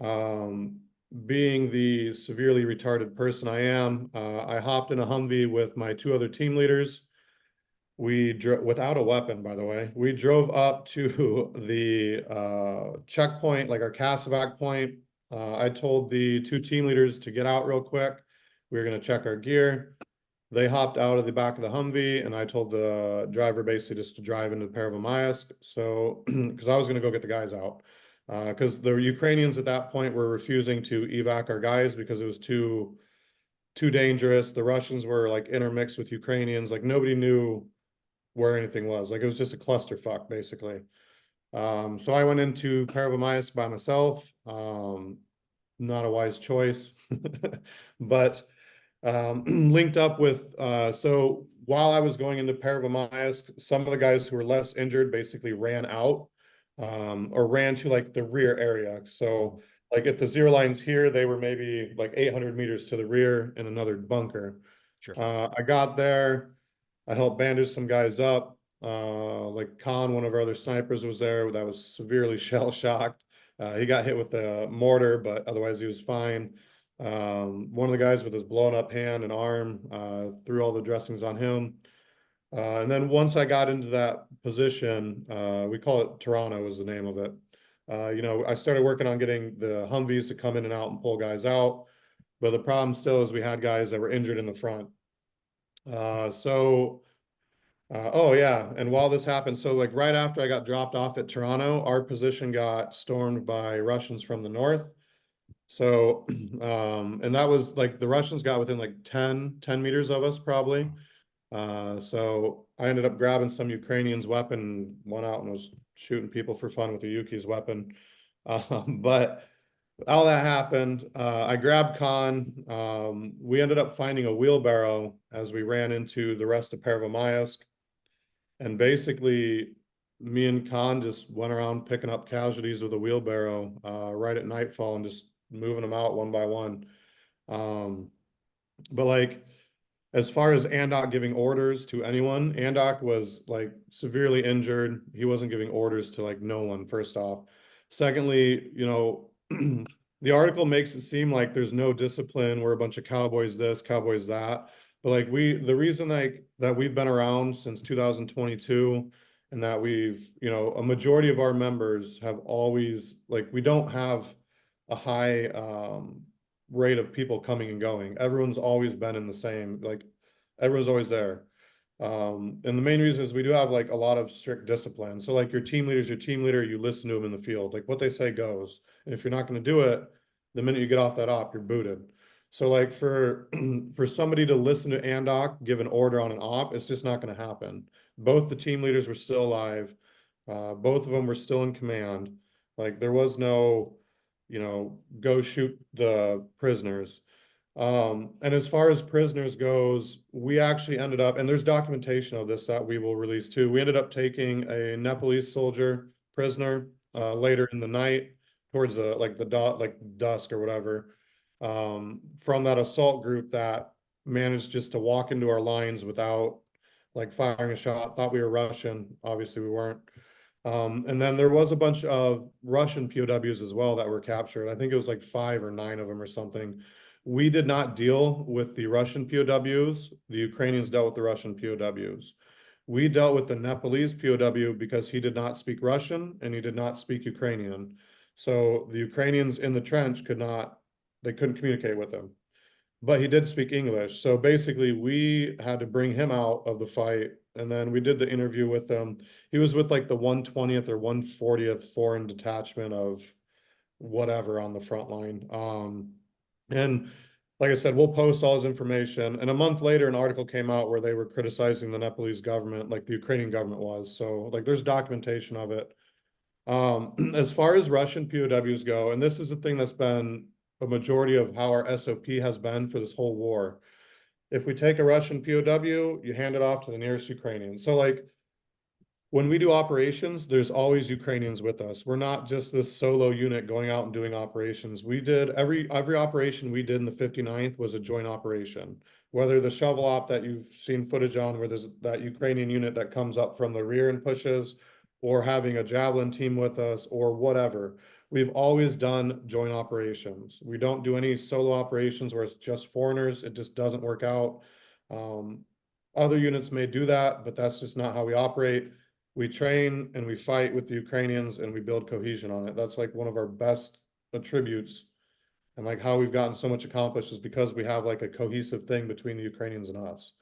um, being the severely retarded person I am, I hopped in a Humvee with my 2 other team leaders. We drove without a weapon, by the way. We drove up to the checkpoint, like our Casevac point. I told the 2 team leaders to get out real quick. We were going to check our gear. They hopped out of the back of the Humvee, and I told the driver basically just to drive into Pervomaysk. So, because I was going to go get the guys out, because the Ukrainians at that point were refusing to evac our guys because it was too dangerous. The Russians were like intermixed with Ukrainians. Like nobody knew where anything was. Like it was just a clusterfuck, basically. So I went into Pervomaysk by myself. Not a wise choice, but linked up with so while I was going into Pervomaysk, some of the guys who were less injured basically ran out or ran to like the rear area. So like if the zero line's here, they were maybe like 800 meters to the rear in another bunker. Sure. I got there. I helped bandage some guys up. Like Khan, one of our other snipers, was there that was severely shell shocked. He got hit with a mortar, but otherwise he was fine. One of the guys with his blown up hand and arm, threw all the dressings on him. And then once I got into that position, we call it Toronto is the name of it. I started working on getting the Humvees to come in and out and pull guys out. But the problem still is we had guys that were injured in the front. Oh yeah, and while this happened, so like right after I got dropped off at Toronto, our position got stormed by Russians from the north. So, and that was like the Russians got within like 10 meters of us probably. So I ended up grabbing some Ukrainian's weapon, went out and was shooting people for fun with the Yuki's weapon. But all that happened. I grabbed Khan. We ended up finding a wheelbarrow as we ran into the rest of Pervomaysk. And basically, me and Khan just went around picking up casualties with a wheelbarrow right at nightfall and just moving them out one by one. Um, but like, as far as Andok giving orders to anyone, Andok was like severely injured. He wasn't giving orders to like no one, first off. Secondly, the article makes it seem like there's no discipline. We're a bunch of cowboys this, cowboys that. But like the reason like that we've been around since 2022 and that a majority of our members have always like we don't have a high rate of people coming and going. Everyone's always been in the same, like everyone's always there. And the main reason is we do have like a lot of strict discipline. So like your team leader's your team leader, you listen to them in the field. Like what they say goes. And if you're not going to do it, the minute you get off that op, you're booted. So like for for somebody to listen to Andok give an order on an op, it's just not going to happen. Both the team leaders were still alive. Both of them were still in command. Like there was no, go shoot the prisoners. And as far as prisoners goes, we actually ended up, and there's documentation of this that we will release too. We ended up taking a Nepalese soldier prisoner later in the night towards the like the dot like dusk or whatever, from that assault group that managed just to walk into our lines without like firing a shot. Thought we were Russian. Obviously, we weren't. And then there was a bunch of Russian POWs as well that were captured. I think it was like 5 or 9 of them or something. We did not deal with the Russian POWs. The Ukrainians dealt with the Russian POWs. We dealt with the Nepalese POW because he did not speak Russian and he did not speak Ukrainian. So the Ukrainians in the trench they couldn't communicate with him. But he did speak English. So basically, we had to bring him out of the fight. And then we did the interview with him. He was with like the 120th or 140th Foreign Detachment of whatever on the front line. And like I said, we'll post all his information. And a month later, an article came out where they were criticizing the Nepalese government, like the Ukrainian government was. So like there's documentation of it. As far as Russian POWs go, and this is the thing that's been a majority of how our SOP has been for this whole war. If we take a Russian POW, you hand it off to the nearest Ukrainian. So like when we do operations, there's always Ukrainians with us. We're not just this solo unit going out and doing operations. We did every operation we did in the 59th was a joint operation. Whether the shovel op that you've seen footage on, where there's that Ukrainian unit that comes up from the rear and pushes, or having a javelin team with us, or whatever. We've always done joint operations. We don't do any solo operations where it's just foreigners. It just doesn't work out. Um, Other units may do that, but that's just not how we operate. We train and we fight with the Ukrainians and we build cohesion on it. That's like one of our best attributes, and like how we've gotten so much accomplished is because we have like a cohesive thing between the Ukrainians and us.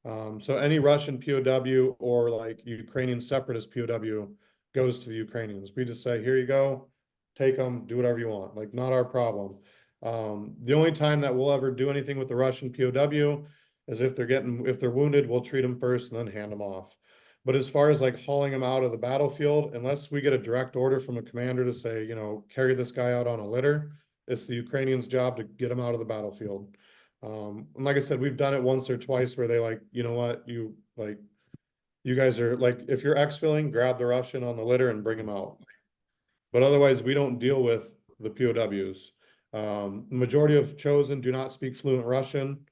So any Russian POW or like Ukrainian separatist POW goes to the Ukrainians. We just say, here you go, take them, do whatever you want. Like not our problem. The only time that we'll ever do anything with the Russian POW is if they're wounded, we'll treat them first and then hand them off. But as far as like hauling them out of the battlefield, unless we get a direct order from a commander to say, carry this guy out on a litter, it's the Ukrainians' job to get him out of the battlefield. And like I said, we've done it once or twice where they like, you know what, you guys are like, if you're exfilling, grab the Russian on the litter and bring him out. But otherwise, we don't deal with the POWs. The majority of chosen do not speak fluent Russian.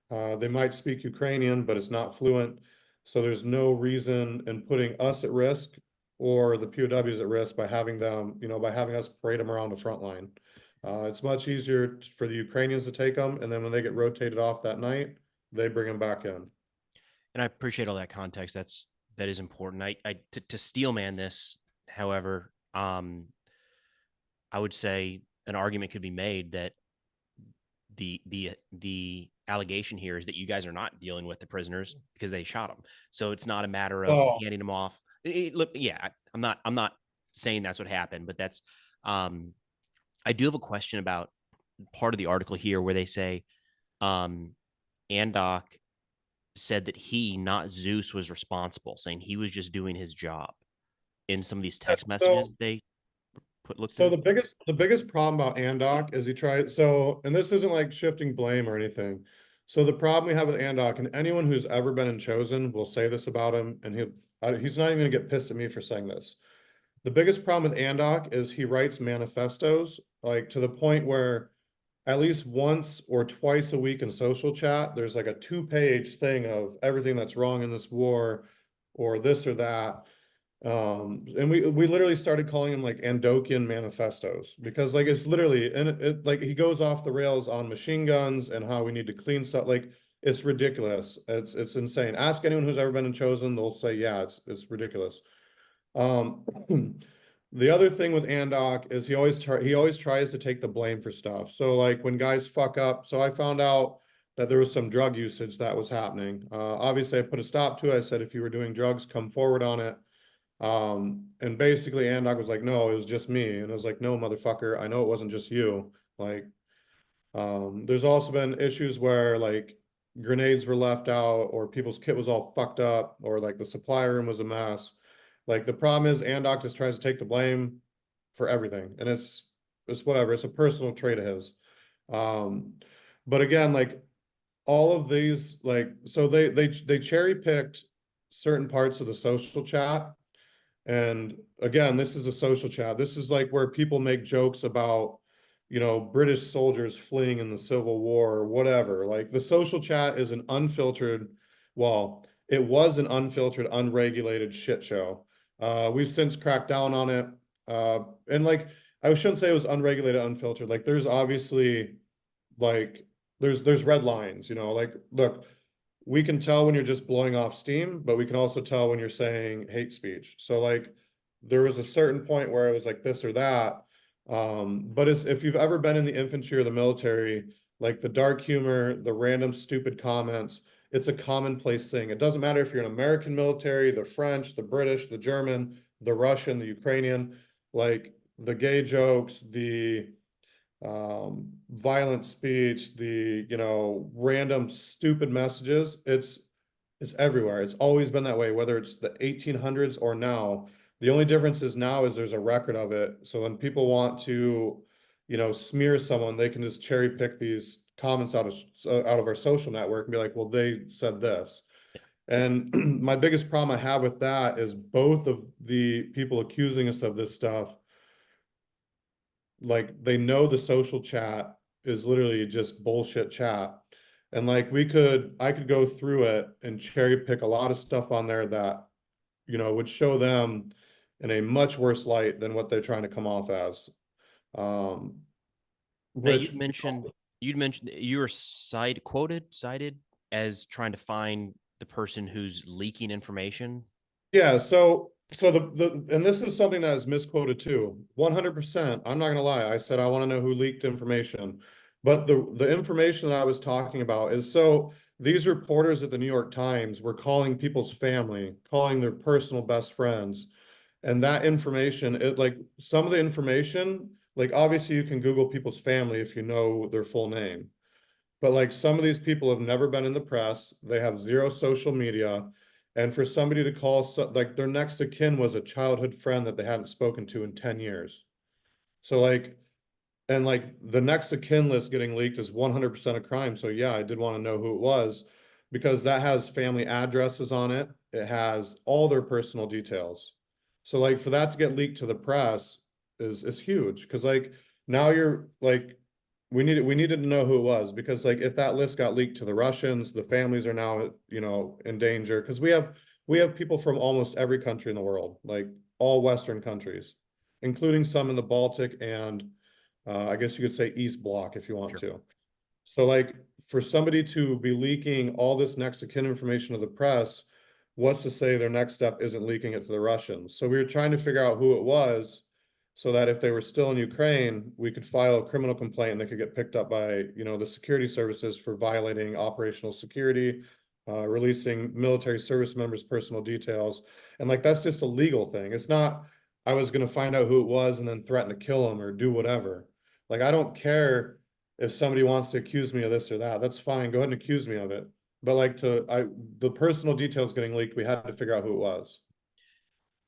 They might speak Ukrainian, but it's not fluent. So there's no reason in putting us at risk or the POWs at risk by having them, by having us parade them around the front line. It's much easier for the Ukrainians to take them, and then when they get rotated off that night, they bring them back in. And I appreciate all that context. That is important. To steel man this, however, I would say an argument could be made that the allegation here is that you guys are not dealing with the prisoners because they shot them. So it's not a matter of Well, handing them off. Look, yeah, I'm not saying that's what happened, but that's I do have a question about part of the article here where they say um Andok said that he, not Zeus, was responsible, saying he was just doing his job in some of these text so messages they look So through. the biggest problem about Andok is and this isn't like shifting blame or anything. So the problem we have with Andok, and anyone who's ever been in Chosen will say this about him, and he's not even gonna get pissed at me for saying this. The biggest problem with Andok is he writes manifestos, like to the point where at least once or twice a week in social chat, there's like a 2-page thing of everything that's wrong in this war or this or that. And we literally started calling him like Andokian manifestos because like it's literally and like he goes off the rails on machine guns and how we need to clean stuff. Like it's ridiculous. It's insane. Ask anyone who's ever been in Chosen, they'll say, yeah, it's ridiculous. Um, the other thing with Andok is he always tries to take the blame for stuff. So like when guys fuck up, so I found out that there was some drug usage that was happening. Obviously I put a stop to it. I said, if you were doing drugs, come forward on it. And basically Andok was like, no, it was just me. And I was like, no, motherfucker, I know it wasn't just you. Like, There's also been issues where like grenades were left out or people's kit was all fucked up or like the supply room was a mess. Like the problem is Andoctus tries to take the blame for everything and it's whatever. It's a personal trait of his. Um, but again, like all of these, like so they cherry picked certain parts of the social chat. And again, this is a social chat. This is like where people make jokes about, British soldiers fleeing in the Civil War or whatever. Like the social chat is an unfiltered, well, it was an unfiltered, unregulated shit show. We've since cracked down on it. And like, I shouldn't say it was unregulated, unfiltered. Like there's obviously like there's red lines, like look, we can tell when you're just blowing off steam, but we can also tell when you're saying hate speech. So like there was a certain point where it was like this or that. But it's if you've ever been in the infantry or the military, like the dark humor, the random stupid comments, it's a commonplace thing. It doesn't matter if you're an American military, the French, the British, the German, the Russian, the Ukrainian, like the gay jokes, the violent speech, the, random stupid messages. It's everywhere. It's always been that way, whether it's the 1800s or now. The only difference is now is there's a record of it. So when people want to, smear someone, they can just cherry pick these comments out of our social network and be like, well, they said this. And my biggest problem I have with that is both of the people accusing us of this stuff, like they know the social chat is literally just bullshit chat. And like I could go through it and cherry pick a lot of stuff on there that, would show them in a much worse light than what they're trying to come off as. Um, Now which, you'd mentioned you were cited as trying to find the person who's leaking information. yeah, so and this is something that is misquoted too. 100%. I'm not gonna lie. I said I want to know who leaked information. But the information that I was talking about is so these reporters at the New York Times were calling people's family, calling their personal best friends. And that information, it like some of the information, like obviously you can Google people's family if you know their full name. But like some of these people have never been in the press, they have zero social media. And for somebody to call like their next of kin was a childhood friend that they hadn't spoken to in 10 years. So like and like the next of kin list getting leaked is 100% a crime. So yeah, I did want to know who it was because that has family addresses on it. It has all their personal details. So like for that to get leaked to the press is huge because like now you're like we needed to know who it was because like if that list got leaked to the Russians, the families are now, in danger because we have people from almost every country in the world, like all Western countries, including some in the Baltic and I guess you could say East Bloc if you want Sure. to. So like for somebody to be leaking all this next of kin information to the press, what's to say their next step isn't leaking it to the Russians? So we were trying to figure out who it was so that if they were still in Ukraine, we could file a criminal complaint and they could get picked up by, the security services for violating operational security, releasing military service members' personal details. And like that's just a legal thing. It's not I was going to find out who it was and then threaten to kill them or do whatever. Like I don't care if somebody wants to accuse me of this or that, that's fine. Go ahead and accuse me of it. But like the personal details getting leaked, we had to figure out who it was.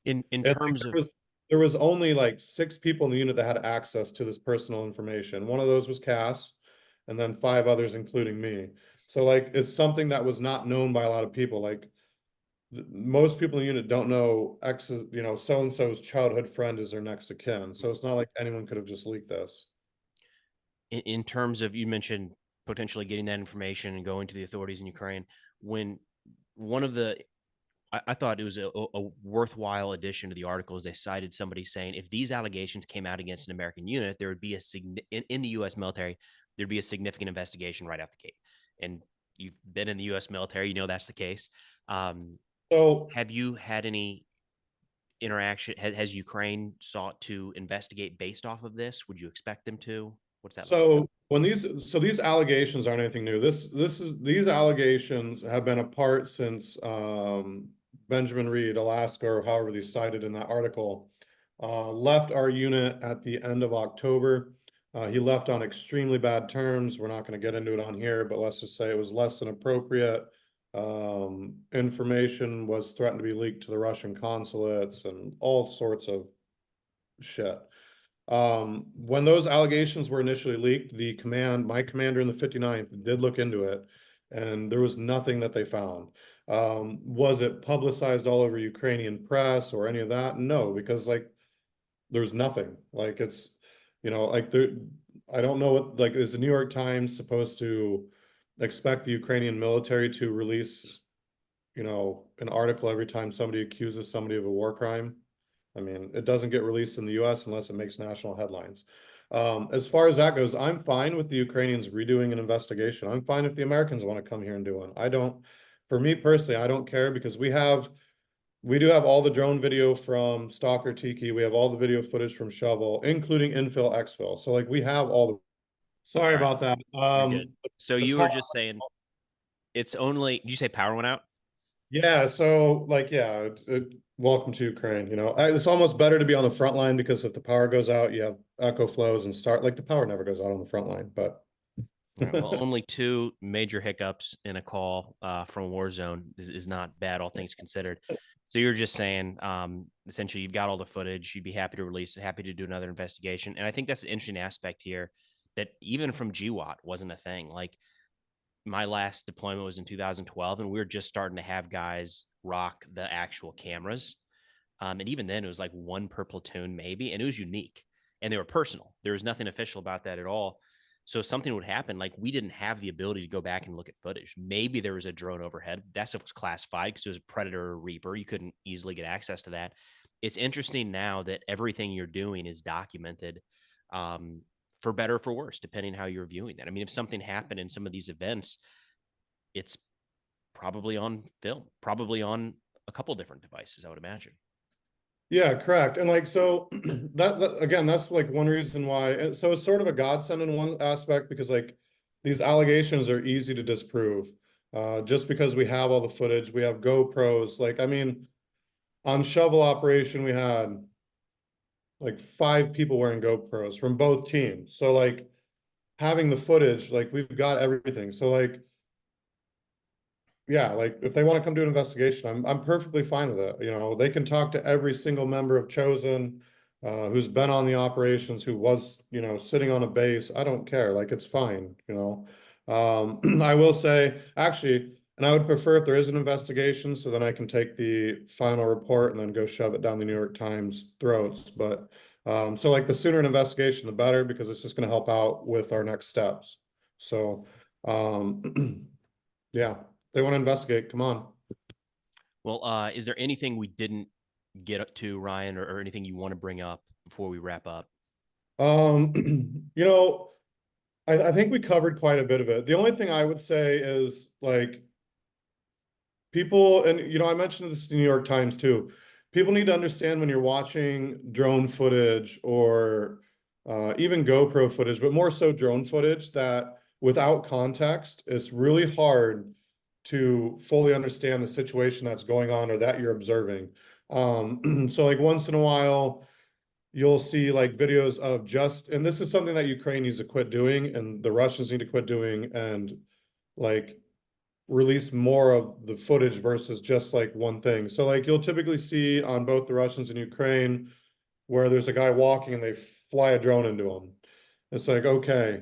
In And like, terms of there was only like 6 people in the unit that had access to this personal information. One of those was Cass, and then 5 others, including me. So like it's something that was not known by a lot of people. Like most people in the unit don't know so and so's childhood friend is their next of kin. So it's not like anyone could have just leaked this. in terms of you mentioned potentially getting that information and going to the authorities in Ukraine when one of the I thought it was a worthwhile addition to the article is they cited somebody saying if these allegations came out against an American unit, there would be in the U.S. military, there'd be a significant investigation right out the gate. And you've been in the U.S. military, you know that's the case. So Have you had any interaction? Has Ukraine sought to investigate based off of this? Would you expect them to? What's that look like? these allegations aren't anything new. These allegations have been apart since Benjamin Reed, Alaska, or however they cited in that article, left our unit at the end of October. He left on extremely bad terms. We're not going to get into it on here, but let's just say it was less than appropriate. Information was threatened to be leaked to the Russian consulates and all sorts of shit. When those allegations were initially leaked, my commander in the 59th did look into it, and there was nothing that they found. Was it publicized all over Ukrainian press or any of that? No, because like there's nothing. Like it's, like there, I don't know what, like, is the New York Times supposed to expect the Ukrainian military to release, an article every time somebody accuses somebody of a war crime? I mean, it doesn't get released in the US unless it makes national headlines. As far as that goes, I'm fine with the Ukrainians redoing an investigation. I'm fine if the Americans want to come here and do one. I don't, for me personally, I don't care because we do have all the drone video from Stalker Tiki. We have all the video footage from Shovel, including infill, exfil. So like we have all the. Sorry All right, about that. you're good. So The you power. were just saying it's only, did you say power went out? Yeah. So like, yeah. Welcome to Ukraine. It's almost better to be on the front line because if the power goes out, you have echo flows and start like the power never goes out on the front line. But All right. Well, only two major hiccups in a call from Warzone is not bad, all things considered. So you're just saying, essentially, you've got all the footage. You'd be happy to release it, happy to do another investigation. And I think that's an interesting aspect here that even from GWAT wasn't a thing. Like my last deployment was in 2012, and we were just starting to have guys rock the actual cameras. And even then, it was like one per platoon, maybe, and it was unique. And they were personal. There was nothing official about that at all. So something would happen, like we didn't have the ability to go back and look at footage. Maybe there was a drone overhead. That stuff was classified because it was a Predator or Reaper. You couldn't easily get access to that. It's interesting now that everything you're doing is documented, um, for better or for worse, depending how you're viewing that. I mean, if something happened in some of these events, it's probably on film, probably on a couple different devices, I would imagine. yeah, correct. And like, so that again, that's like one reason why. And so it's sort of a godsend in one aspect because like these allegations are easy to disprove. Just because we have all the footage, we have GoPros. Like, I mean, on Shovel Operation, we had like 5 people wearing GoPros from both teams. So like having the footage, like we've got everything. So like, yeah, like if they want to come do an investigation, I'm perfectly fine with it. They can talk to every single member of Chosen, who's been on the operations, who was, sitting on a base. I don't care. Like it's fine. I will say actually, and I would prefer if there is an investigation, so then I can take the final report and then go shove it down the New York Times throats. But so like the sooner an investigation, the better, because it's just going to help out with our next steps. So yeah, they want to investigate. Come on. Well, is there anything we didn't get up to, Ryan, or anything you want to bring up before we wrap up? Um, you know, I think we covered quite a bit of it. The only thing I would say is like people, and I mentioned this in the New York Times too. People need to understand when you're watching drone footage or even GoPro footage, but more so drone footage, that without context, it's really hard to fully understand the situation that's going on or that you're observing. So like once in a while, you'll see like videos of just, and this is something that Ukraine needs to quit doing and the Russians need to quit doing, and like release more of the footage versus just like one thing. So like you'll typically see on both the Russians and Ukraine where there's a guy walking and they fly a drone into him. It's like, okay,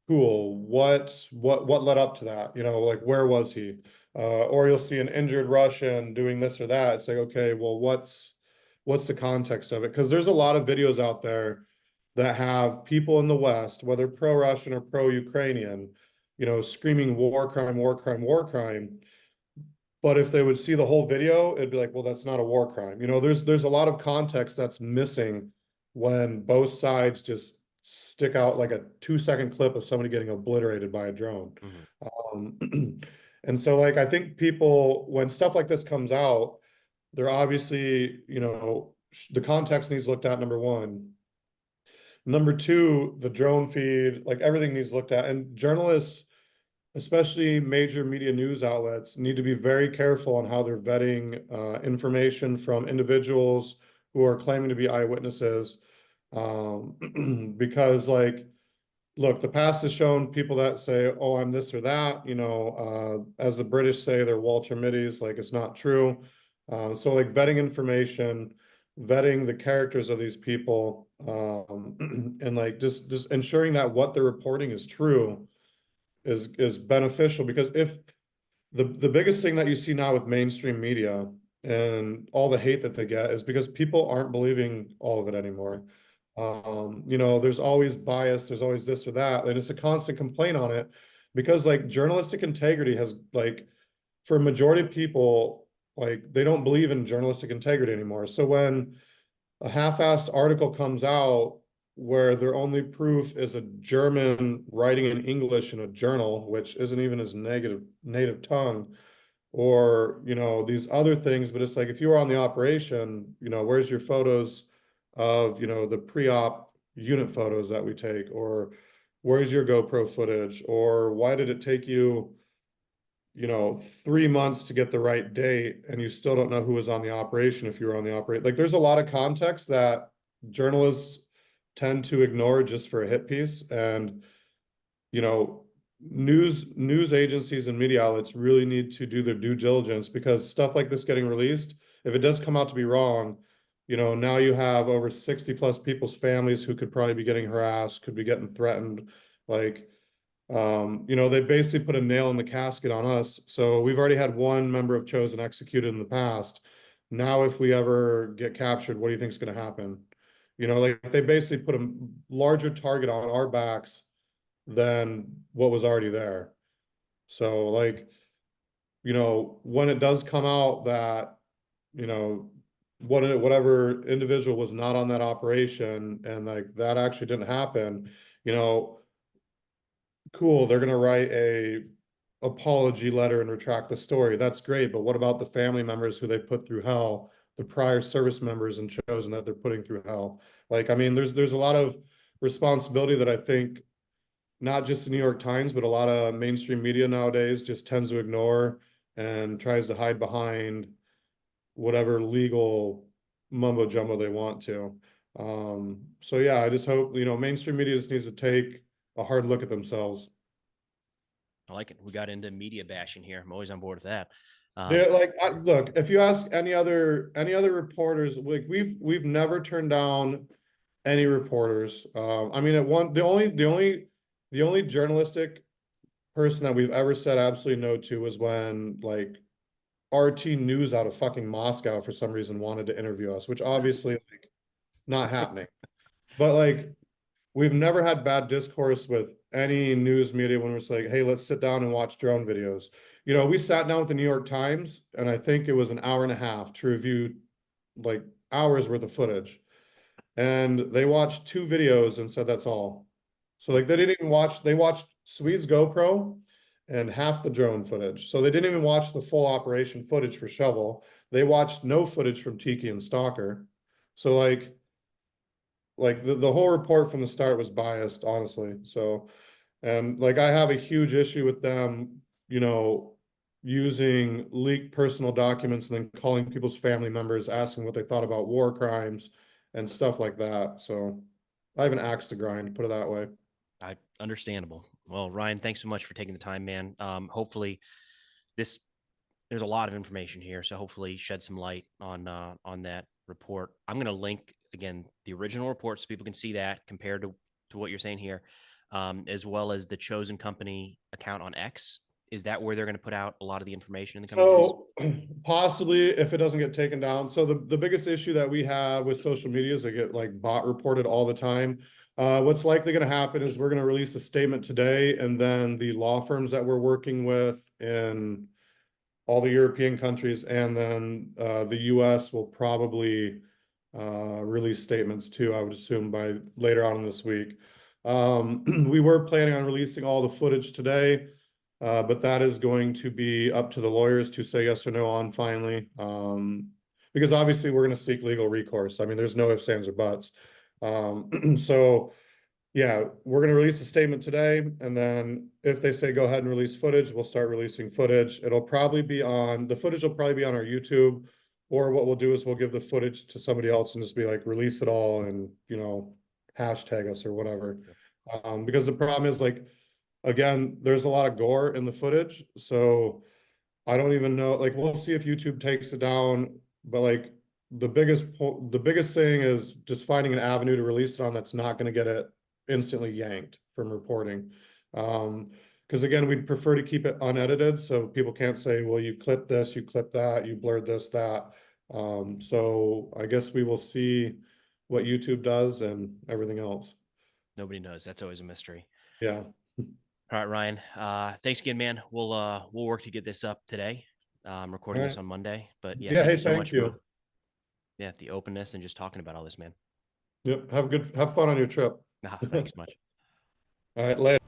cool. What led up to that? Like where was he? Or you'll see an injured Russian doing this or that. It's like, okay, well, what's the context of it? Because there's a lot of videos out there that have people in the West, whether pro-Russian or pro-Ukrainian, screaming war crime, war crime, war crime. But if they would see the whole video, it'd be like, well, that's not a war crime. There's a lot of context that's missing when both sides just stick out like a 2-second clip of somebody getting obliterated by a drone. Mm-hmm. And so like I think people, when stuff like this comes out, they're obviously, the context needs looked at, number one. Number two, the drone feed, like everything needs looked at. And journalists, especially major media news outlets, need to be very careful on how they're vetting information from individuals who are claiming to be eyewitnesses. Because like, look, the past has shown people that say, oh, I'm this or that, as the British say, they're Walter Mitty's, like it's not true. So like vetting information, vetting the characters of these people, and like just ensuring that what they're reporting is true is beneficial, because if the biggest thing that you see now with mainstream media and all the hate that they get is because people aren't believing all of it anymore. There's always bias, there's always this or that, and it's a constant complaint on it because like journalistic integrity has like for a majority of people, like they don't believe in journalistic integrity anymore. So when a half-assed article comes out where their only proof is a German writing in English in a journal, which isn't even his negative native tongue, or these other things, but it's like if you were on the operation, where's your photos of the pre-op unit photos that we take, or where's your GoPro footage, or why did it take you 3 months to get the right date and you still don't know who was on the operation if you were on the operation. Like there's a lot of context that journalists tend to ignore just for a hit piece. And, you know, news agencies and media outlets really need to do their due diligence, because stuff like this getting released, if it does come out to be wrong, now you have over 60 plus people's families who could probably be getting harassed, could be getting threatened. Like, they basically put a nail in the casket on us. So we've already had one member of Chosen executed in the past. Now, if we ever get captured, what do you think is going to happen? Like they basically put a larger target on our backs than what was already there. So like, when it does come out that, you know, whatever individual was not on that operation and like that actually didn't happen, you know, cool, they're gonna write a apology letter and retract the story. That's great, but what about the family members who they put through hell, the prior service members and Chosen that they're putting through hell? Like, I mean, there's a lot of responsibility that I think not just the New York Times, but a lot of mainstream media nowadays just tends to ignore and tries to hide behind whatever legal mumbo jumbo they want to. So yeah, I just hope, mainstream media just needs to take a hard look at themselves. I like it. We got into media bashing here. I'm always on board with that. Yeah, like look, if you ask any other reporters, like we've never turned down any reporters. I mean, at one the only journalistic person that we've ever said absolutely no to was when like RT News out of fucking Moscow for some reason wanted to interview us, which obviously like not happening. But like we've never had bad discourse with any news media when it's like, hey, let's sit down and watch drone videos. We sat down with the New York Times, and I think it was an hour and a half to review like hours worth of footage. And they watched 2 videos and said that's all. So like they watched Swede's GoPro and half the drone footage. So they didn't even watch the full operation footage for Shovel. They watched no footage from Tiki and Stalker. So like the whole report from the start was biased, honestly. So, and like I have a huge issue with them, using leaked personal documents and then calling people's family members, asking what they thought about war crimes and stuff like that. So I have an axe to grind, put it that way. Understandable. Well, Ryan, thanks so much for taking the time, man. Hopefully this there's a lot of information here, so hopefully shed some light on that report. I'm going to link again the original report so people can see that compared to what you're saying here, as well as the Chosen Company account on X. Is that where they're going to put out a lot of the information in the coming days? So possibly if it doesn't get taken down. So the biggest issue that we have with social media is they get like bot reported all the time. What's likely going to happen is we're going to release a statement today, and then the law firms that we're working with in all the European countries and then the US will probably release statements too, I would assume by later on in this week. We were planning on releasing all the footage today, but that is going to be up to the lawyers to say yes or no on finally. Because obviously we're going to seek legal recourse. I mean, there's no ifs, ands, or buts. So yeah, we're going to release a statement today, and then if they say go ahead and release footage, we'll start releasing footage. The footage will probably be on our YouTube, or what we'll do is we'll give the footage to somebody else and just be like, release it all, and hashtag us or whatever. Yep. Because the problem is like, again, there's a lot of gore in the footage, so I don't even know, like, we'll see if YouTube takes it down, but like, the biggest thing is just finding an avenue to release it on that's not gonna get it instantly yanked from reporting. Because again, we'd prefer to keep it unedited, so people can't say, well, you clipped this, you clipped that, you blurred this, that. So I guess we will see what YouTube does and everything else. Nobody knows. That's always a mystery. Yeah. All right, Ryan. Thanks again, man. We'll work to get this up today. I'm All recording this right. on Monday, but yeah, Yeah, thank hey, you so much thank for you. the openness and just talking about all this, man. Yep, have fun on your trip. Thanks much. All right, later.